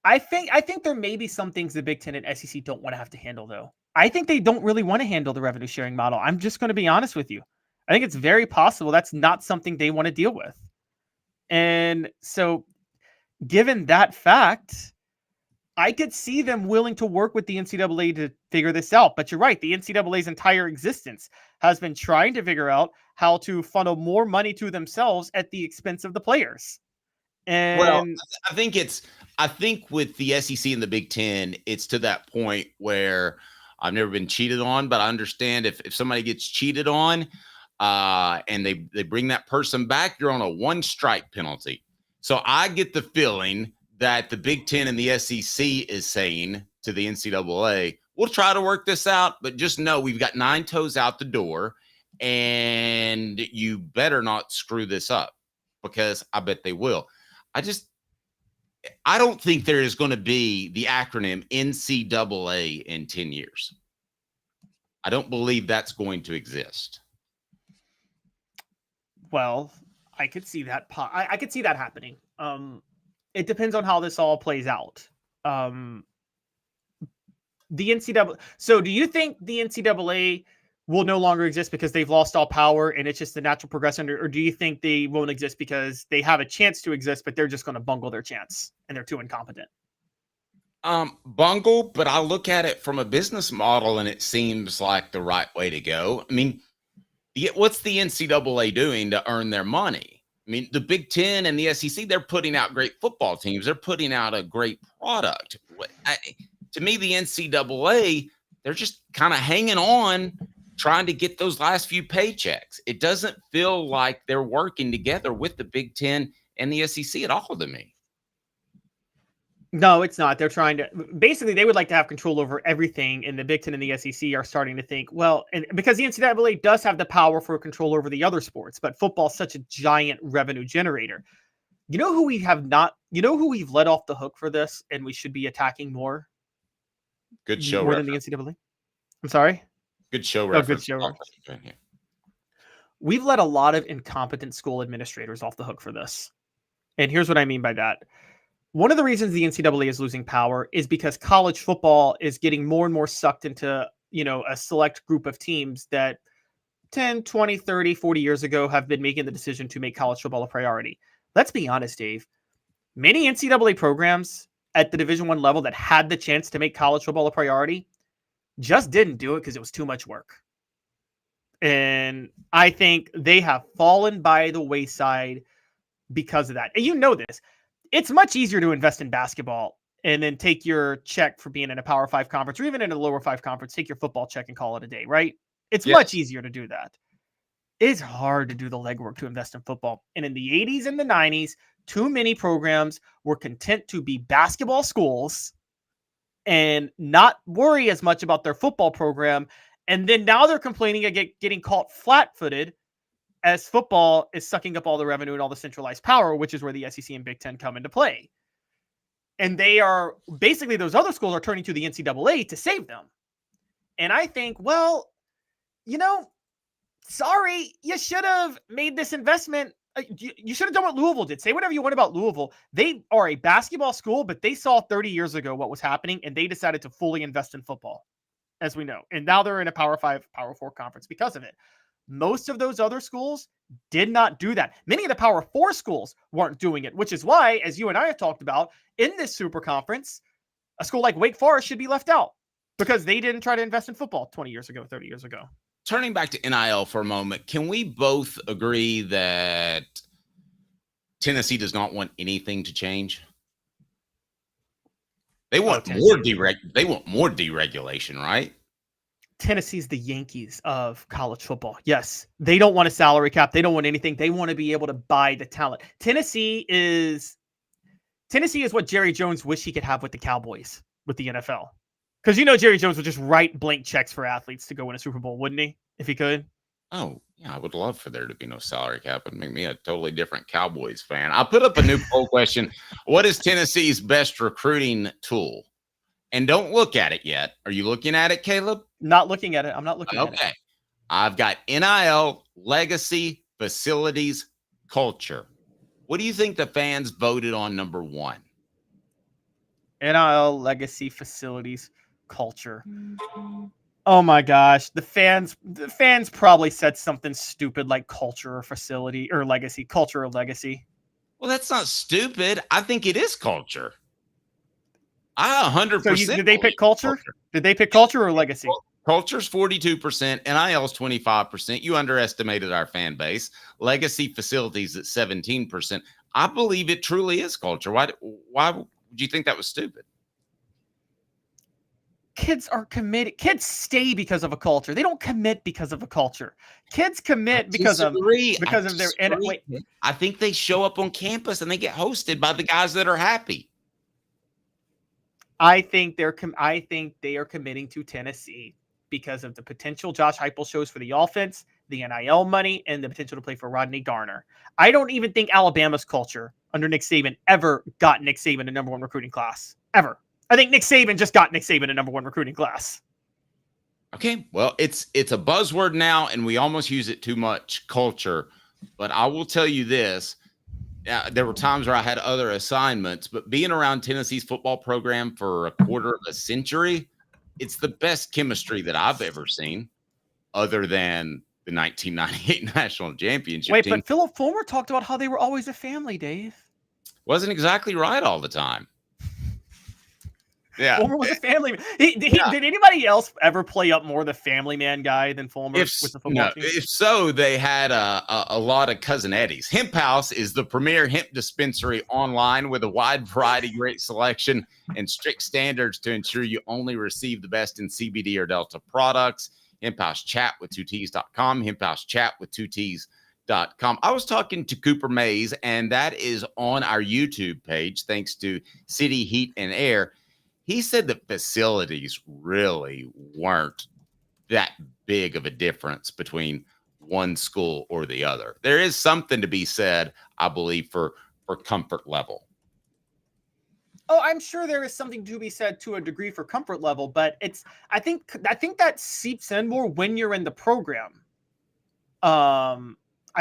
I think there may be some things the Big Ten and SEC don't want to have to handle, though. I think they don't really want to handle the revenue sharing model. I'm just going to be honest with you. I think it's very possible that's not something they want to deal with. And so, given that fact, I could see them willing to work with the NCAA to figure this out. But you're right. The NCAA's entire existence has been trying to figure out how to funnel more money to themselves at the expense of the players. And well, I think with the SEC and the Big Ten, it's to that point where I've never been cheated on, but I understand if somebody gets cheated on and they bring that person back, you're on a 1 strike penalty. So I get the feeling that the Big Ten and the SEC is saying to the NCAA, we'll try to work this out, but just know we've got 9 toes out the door and you better not screw this up, because I bet they will. I don't think there is going to be the acronym NCAA in 10 years. I don't believe that's going to exist. Well, I could see that. I could see that happening. It depends on how this all plays out. The NCAA. So do you think the NCAA will no longer exist because they've lost all power and it's just the natural progression? Or do you think they won't exist because they have a chance to exist, but they're just going to bungle their chance and they're too incompetent? Bungle, but I look at it from a business model and it seems like the right way to go. I mean, what's the NCAA doing to earn their money? I mean, the Big Ten and the SEC, they're putting out great football teams. They're putting out a great product. To me, the NCAA, they're just kind of hanging on, trying to get those last few paychecks. It doesn't feel like they're working together with the Big Ten and the SEC at all to me. No, it's not. They're trying to, basically, they would like to have control over everything, and the Big Ten and the SEC are starting to think, well, and because the NCAA does have the power for control over the other sports, but football is such a giant revenue generator. You know who we've let off the hook for this, and we should be attacking more? Good show more reference. Than the NCAA? I'm sorry? Good show reference. Good show reference. We've let a lot of incompetent school administrators off the hook for this. And here's what I mean by that. One of the reasons the NCAA is losing power is because college football is getting more and more sucked into, a select group of teams that 10, 20, 30, 40 years ago have been making the decision to make college football a priority. Let's be honest, Dave. Many NCAA programs at the Division I level that had the chance to make college football a priority just didn't do it because it was too much work. And I think they have fallen by the wayside because of that. And you know this. It's much easier to invest in basketball and then take your check for being in a Power 5 conference or even in a Lower 5 conference, take your football check and call it a day, right? It's much easier to do that. It's hard to do the legwork to invest in football. And in the 80s and the 90s, too many programs were content to be basketball schools and not worry as much about their football program. And then now they're complaining about getting caught flat-footed as football is sucking up all the revenue and all the centralized power, which is where the SEC and Big Ten come into play. And they are basically, those other schools are turning to the NCAA to save them. And I think, well, sorry, you should have made this investment. You should have done what Louisville did. Say whatever you want about Louisville. They are a basketball school, but they saw 30 years ago what was happening, and they decided to fully invest in football, as we know. And now they're in a Power 5, Power 4 conference because of it. Most of those other schools did not do that. Many of the Power 4 schools weren't doing it, which is why, as you and I have talked about, in this super conference, a school like Wake Forest should be left out because they didn't try to invest in football 20 years ago, 30 years ago. Turning back to NIL for a moment, can we both agree that Tennessee does not want anything to change? They want more deregulation, right? Tennessee's the Yankees of college football. Yes, they don't want a salary cap. They don't want anything. They want to be able to buy the talent. Tennessee is what Jerry Jones wished he could have with the Cowboys, with the NFL. Because Jerry Jones would just write blank checks for athletes to go win a Super Bowl, wouldn't he? If he could. Oh, yeah, I would love for there to be no salary cap and make me a totally different Cowboys fan. I'll put up a new poll question. What is Tennessee's best recruiting tool? And don't look at it yet. Are you looking at it, Caleb? Not looking at it. I'm not looking at it. Okay. I've got NIL, legacy, facilities, culture. What do you think the fans voted on number one? NIL, legacy, facilities, culture. Oh my gosh. The fans probably said something stupid like culture or facility or legacy, culture or legacy. Well, that's not stupid. I think it is culture. I 100%. So did they pick culture? Did they pick culture or legacy? Culture's 42%, NIL's 25%. You underestimated our fan base. Legacy facilities at 17%. I believe it truly is culture. Why would you think that was stupid? Kids are committed. Kids stay because of a culture. They don't commit because of a culture. Kids commit because of their. Wait. I think they show up on campus and they get hosted by the guys that are happy. I think they are committing to Tennessee because of the potential Josh Heupel shows for the offense, the NIL money, and the potential to play for Rodney Garner. I don't even think Alabama's culture under Nick Saban ever got Nick Saban a number one recruiting class. Ever. I think Nick Saban just got Nick Saban a number one recruiting class. Okay, well, it's a buzzword now, and we almost use it too much, culture. But I will tell you this. There were times where I had other assignments, but being around Tennessee's football program for a quarter of a century, it's the best chemistry that I've ever seen, other than the 1998 national championship team. But Philip Fulmer talked about how they were always a family, Dave. Wasn't exactly right all the time. Yeah, Fulmer was a family man. Did anybody else ever play up more the family man guy than Fulmer with the football team? If so, they had a lot of cousin Eddies. Hemp House is the premier hemp dispensary online with a wide variety, great selection, and strict standards to ensure you only receive the best in CBD or Delta products. Hemp House Chat with 2Ts.com. Hemp House Chat with 2Ts.com. I was talking to Cooper Mays, and that is on our YouTube page, thanks to City Heat and Air. He said that facilities really weren't that big of a difference between one school or the other. There is something to be said, I believe, for comfort level. Oh, I'm sure there is something to be said to a degree for comfort level, but I think that seeps in more when you're in the program. I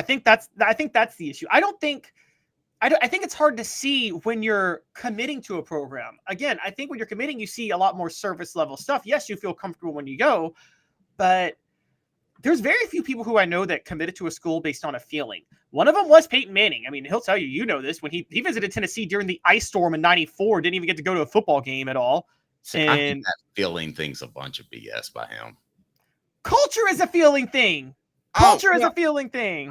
think that's the issue. I think it's hard to see when you're committing to a program. Again, I think when you're committing, you see a lot more service level stuff. Yes, you feel comfortable when you go, but there's very few people who I know that committed to a school based on a feeling. One of them was Peyton Manning. I mean, he'll tell you, you know this, when he visited Tennessee during the ice storm in '94, didn't even get to go to a football game at all. And I think that feeling thing's a bunch of BS by him. Culture is a feeling thing. Culture is a feeling thing.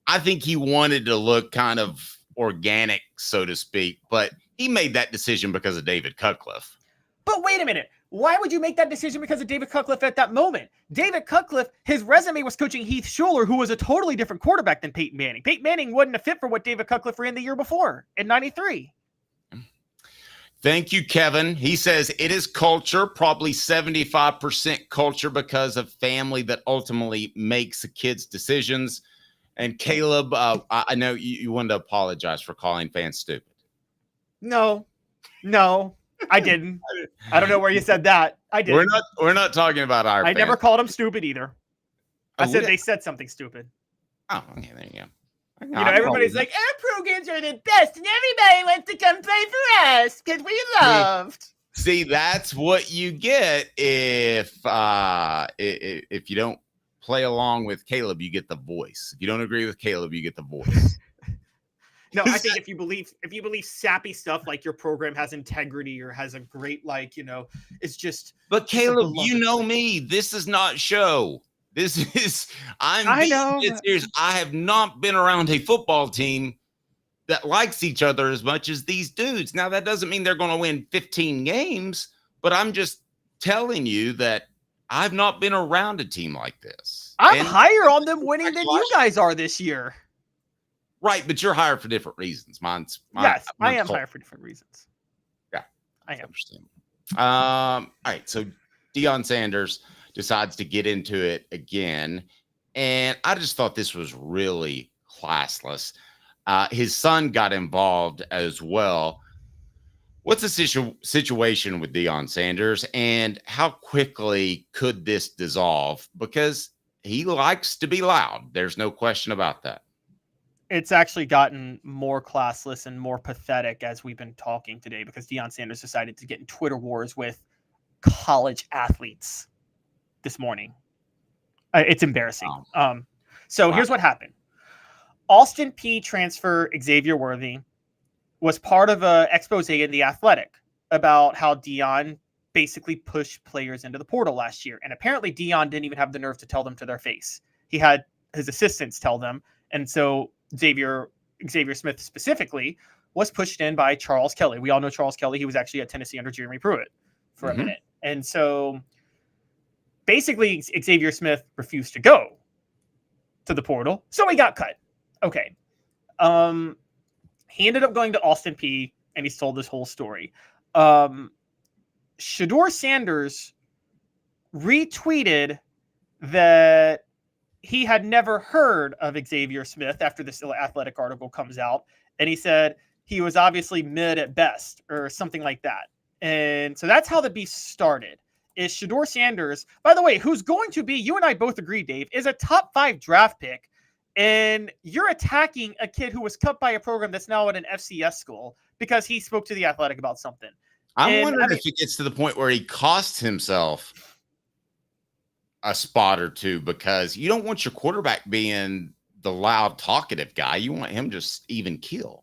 I think he wanted to look kind of organic, so to speak, but he made that decision because of David Cutcliffe. But wait a minute. Why would you make that decision because of David Cutcliffe at that moment? David Cutcliffe, his resume was coaching Heath Schuler, who was a totally different quarterback than Peyton Manning. Peyton Manning wasn't a fit for what David Cutcliffe ran the year before in '93. Thank you, Kevin. He says it is culture, probably 75% culture because of family that ultimately makes the kids' decisions. And Caleb, I know you wanted to apologize for calling fans stupid. No, I didn't. I don't know where you said that. I didn't. We're not talking about our fans. Never called them stupid either. I said they said something stupid. Oh, okay, there you go. You know, everybody's like, our programs are the best, and everybody wants to come play for us because we loved. See, that's what you get if you don't play along with Caleb, you get the voice. If you don't agree with Caleb, you get the voice. No, I think if you believe sappy stuff like your program has integrity or has a great, it's just. But Caleb, you know me. This is not show. This is. I know. Serious. I have not been around a football team that likes each other as much as these dudes. Now that doesn't mean they're going to win 15 games, but I'm just telling you that I've not been around a team like this. I'm higher on them winning than you guys are this year. Right, but you're higher for different reasons. Mine's I am higher for different reasons. Yeah, I am. Understand. All right, so Deion Sanders decides to get into it again. And I just thought this was really classless. His son got involved as well. What's the situation with Deion Sanders, and how quickly could this dissolve? Because he likes to be loud. There's no question about that. It's actually gotten more classless and more pathetic as we've been talking today, because Deion Sanders decided to get in Twitter wars with college athletes this morning. It's embarrassing. So here's what happened. Austin Peay transfer Xavier Worthy was part of an expose in The Athletic about how Deion basically pushed players into the portal last year. And apparently Deion didn't even have the nerve to tell them to their face. He had his assistants tell them. And so Xavier Smith specifically was pushed in by Charles Kelly. We all know Charles Kelly. He was actually at Tennessee under Jeremy Pruitt for a minute. And so basically Xavier Smith refused to go to the portal. So he got cut. Okay. He ended up going to Austin Peay, and he's told this whole story. Shedeur Sanders retweeted that he had never heard of Xavier Smith after this Athletic article comes out. And he said he was obviously mid at best or something like that. And so that's how the beef started. Is Shedeur Sanders, by the way, who's going to be, you and I both agree, Dave, is a top 5 draft pick. And you're attacking a kid who was cut by a program that's now at an FCS school because he spoke to The Athletic about something. I'm wondering if it gets to the point where he costs himself a spot or two, because you don't want your quarterback being the loud, talkative guy. You want him just even kill.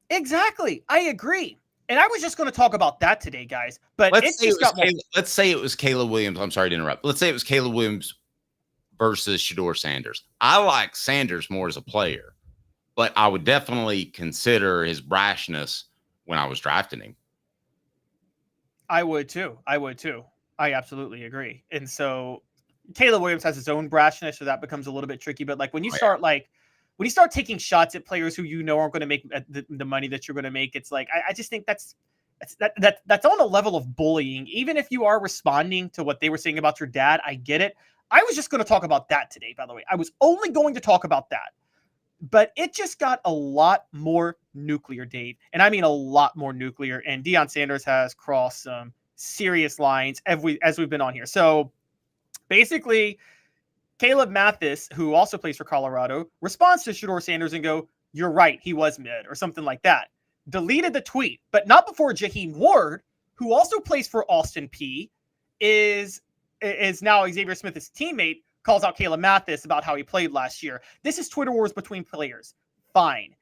Exactly. I agree. And I was just going to talk about that today, guys. But let's say it was Caleb Williams. I'm sorry to interrupt. Let's say it was Caleb Williams versus Shedeur Sanders. I like Sanders more as a player, but I would definitely consider his brashness when I was drafting him. I would too. I absolutely agree. And so Caleb Williams has his own brashness, so that becomes a little bit tricky. But like when you start taking shots at players who you know aren't going to make the money that you're going to make, it's like I just think that's on a level of bullying. Even if you are responding to what they were saying about your dad, I get it. I was just going to talk about that today, by the way. I was only going to talk about that. But it just got a lot more nuclear, Dave. And I mean a lot more nuclear. And Deion Sanders has crossed some serious lines as we've been on here. So basically, Caleb Mathis, who also plays for Colorado, responds to Shedeur Sanders and go, "You're right, he was mid," or something like that. Deleted the tweet, but not before Jaheim Ward, who also plays for Austin Peay, is now Xavier Smith's teammate, calls out Caleb Mathis about how he played last year. This is Twitter wars between players. Fine.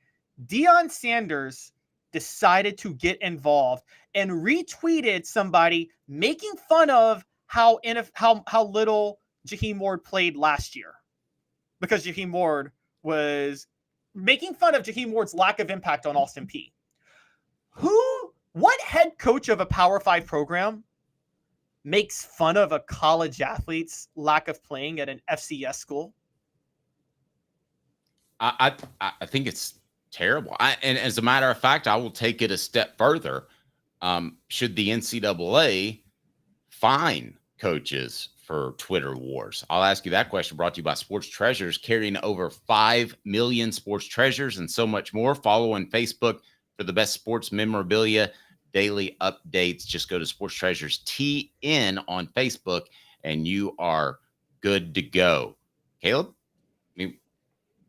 Deion Sanders decided to get involved and retweeted somebody making fun of how little Jaheim Ward played last year, because Jaheim Ward was making fun of Jaheim Ward's lack of impact on Austin Peay. What head coach of a Power 5 program makes fun of a college athlete's lack of playing at an FCS school? I think it's terrible. And as a matter of fact, I will take it a step further. Should the NCAA fine coaches for Twitter wars? I'll ask you that question, brought to you by Sports Treasures, carrying over 5 million sports treasures and so much more. Follow on Facebook for the best sports memorabilia, daily updates. Just go to Sports Treasures TN on Facebook and you are good to go. Caleb, I mean,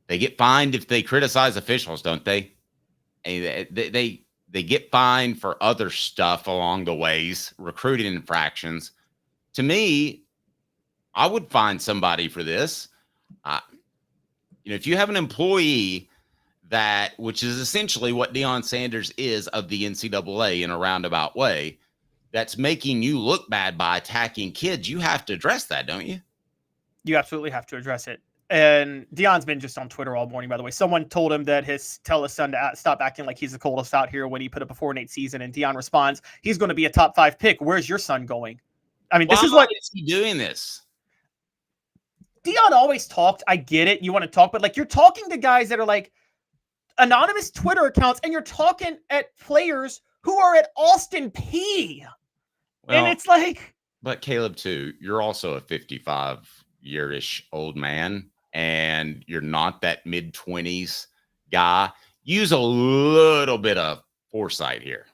they get fined if they criticize officials, don't they? They get fined for other stuff along the ways, recruiting infractions. To me, I would find somebody for this. If you have an employee which is essentially what Deion Sanders is of the NCAA in a roundabout way, that's making you look bad by attacking kids, you have to address that, don't you? You absolutely have to address it. And Deion's been just on Twitter all morning, by the way. Someone told him that tell his son to stop acting like he's the coldest out here when he put up a 4-8 season. And Deion responds, he's going to be a top 5 pick. Where's your son going? I mean, this is what is he doing this? Deion always talked. I get it. You want to talk, but like you're talking to guys that are like anonymous Twitter accounts, and you're talking at players who are at Austin Peay. And it's like, But Caleb, too, you're also a 55-year-ish old man, and you're not that mid-20s guy. Use a little bit of foresight here.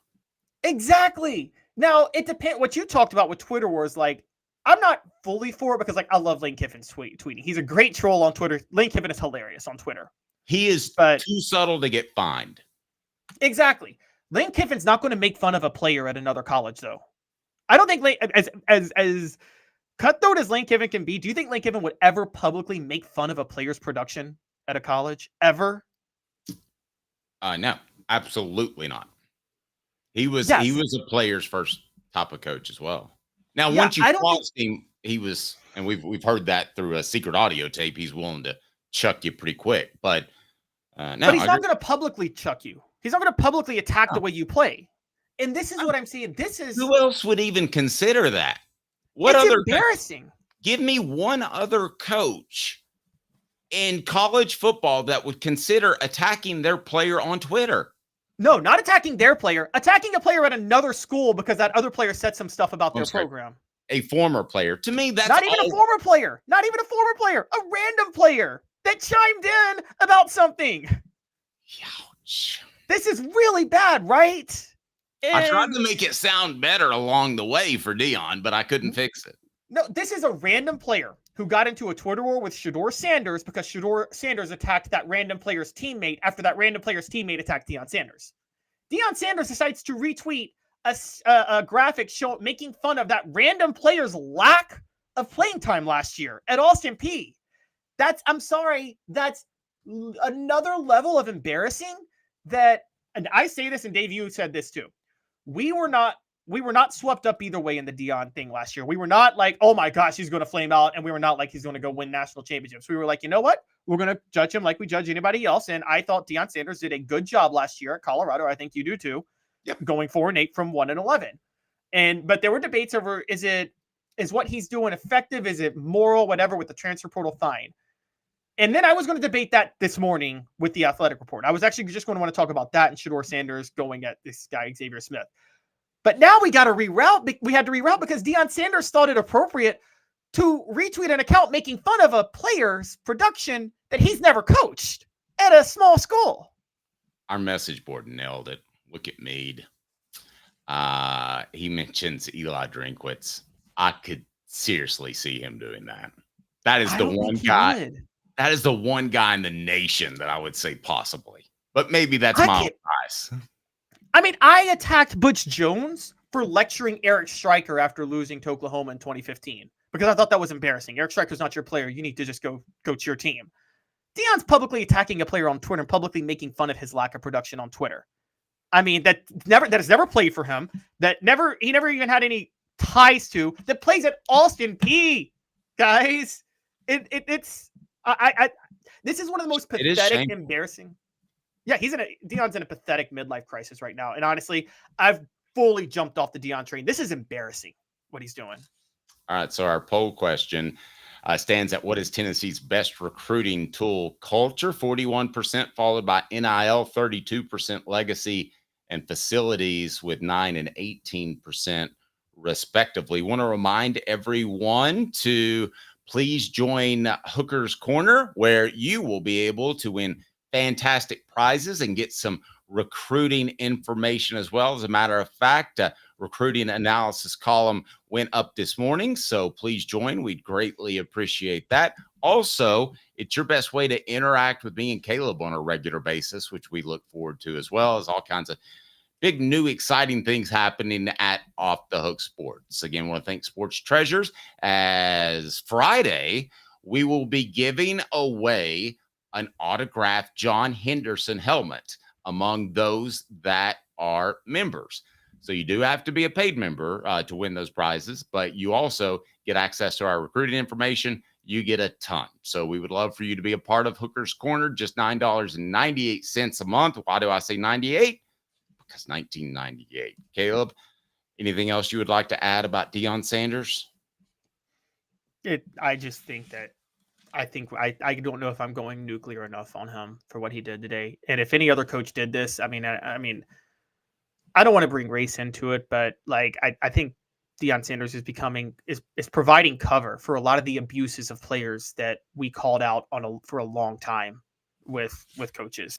Exactly. Now, it depends. What you talked about with Twitter Wars, like, I'm not fully for it because, like, I love Lane Kiffin's tweeting. He's a great troll on Twitter. Lane Kiffin is hilarious on Twitter. He is too subtle to get fined. Exactly. Lane Kiffin's not going to make fun of a player at another college, though. I don't think as cutthroat as Lane Kiffin can be, do you think Lane Kiffin would ever publicly make fun of a player's production at a college? Ever? No, absolutely not. He was a player's first type of coach as well. Now, once you crossed him, he was, and we've heard that through a secret audio tape. He's willing to chuck you pretty quick, but no. But he's not going to publicly chuck you. He's not going to publicly attack the way you play. And this is what I'm seeing. Who else would even consider that? What it's other embarrassing? Give me one other coach in college football that would consider attacking their player on Twitter. No, not attacking their player. Attacking a player at another school because that other player said some stuff about their program. A former player. To me, that's not even a former player. Not even a former player. A random player that chimed in about something. Ouch. This is really bad, right? I tried to make it sound better along the way for Deion, but I couldn't fix it. No, this is a random player who got into a Twitter war with Shedeur Sanders because Shedeur Sanders attacked that random player's teammate after that random player's teammate attacked Deion Sanders. Deion Sanders decides to retweet a graphic making fun of that random player's lack of playing time last year at Austin Peay. I'm sorry, that's another level of embarrassing that, and I say this, and Dave, you said this too. We were not swept up either way in the Deion thing last year. We were not like, oh my gosh, he's going to flame out. And we were not like, he's going to go win national championships. We were like, you know what? We're going to judge him like we judge anybody else. And I thought Deion Sanders did a good job last year at Colorado. I think you do too. Yep. Going 4-8 from 1-11. But there were debates over, is what he's doing effective? Is it moral? Whatever with the transfer portal, fine. And then I was going to debate that this morning with the Athletic Report. I was actually just going to want to talk about that and Shedeur Sanders going at this guy, Xavier Smith. But now we got to reroute. We had to reroute because Deion Sanders thought it appropriate to retweet an account making fun of a player's production that he's never coached at a small school. Our message board nailed it. Look at Meade. He mentions Eli Drinkwitz. I could seriously see him doing that. That is the one guy. That is the one guy in the nation that I would say possibly. But maybe that's my own bias. I mean, I attacked Butch Jones for lecturing Eric Stryker after losing to Oklahoma in 2015 because I thought that was embarrassing. Eric Stryker's not your player. You need to just go coach your team. Deion's publicly attacking a player on Twitter and publicly making fun of his lack of production on Twitter. I mean, that has never played for him. He never even had any ties to. That plays at Austin Peay, guys. This is one of the most pathetic, embarrassing. Yeah, Deion's in a pathetic midlife crisis right now. And honestly, I've fully jumped off the Deion train. This is embarrassing what he's doing. All right, so our poll question stands at what is Tennessee's best recruiting tool? Culture, 41%, followed by NIL, 32%, legacy, and facilities with 9 and 18%, respectively. Want to remind everyone to please join Hooker's Corner, where you will be able to win fantastic prizes and get some recruiting information as well. As a matter of fact, recruiting analysis column went up this morning, so please join. We'd greatly appreciate that. Also, it's your best way to interact with me and Caleb on a regular basis, which we look forward to, as well as all kinds of big, new, exciting things happening at Off the Hook Sports. Again, I want to thank Sports Treasures, as Friday we will be giving away an autographed John Henderson helmet among those that are members. So you do have to be a paid member to win those prizes, but you also get access to our recruiting information. You get a ton. So we would love for you to be a part of Hooker's Corner, just $9.98 a month. Why do I say 98? Because 1998. Caleb, anything else you would like to add about Deion Sanders? I just think that I don't know if I'm going nuclear enough on him for what he did today. And if any other coach did this, I mean, I don't want to bring race into it, but like, I think Deion Sanders is providing cover for a lot of the abuses of players that we called out for a long time with coaches.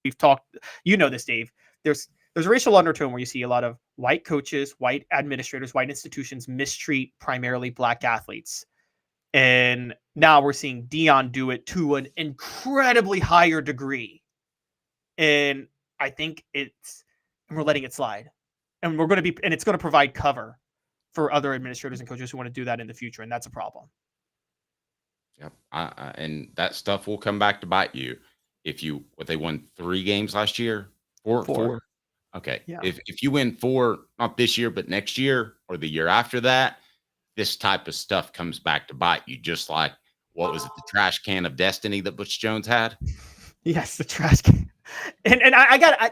We've talked, this, Dave. There's a racial undertone where you see a lot of white coaches, white administrators, white institutions mistreat primarily black athletes. And now we're seeing Deion do it to an incredibly higher degree. And I think we're letting it slide. And it's going to provide cover for other administrators and coaches who want to do that in the future. And that's a problem. Yep. And that stuff will come back to bite you. They won 3 games last year? Four. Okay. Yeah. If you win 4, not this year, but next year or the year after that, this type of stuff comes back to bite you. Just like, what was it? The trash can of destiny that Butch Jones had? Yes. The trash can. And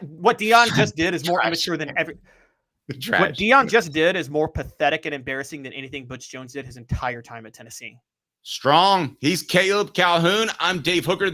what Deion just did is more immature than every. What Deion just did is more pathetic and embarrassing than anything Butch Jones did his entire time at Tennessee. Strong. He's Caleb Calhoun. I'm Dave Hooker.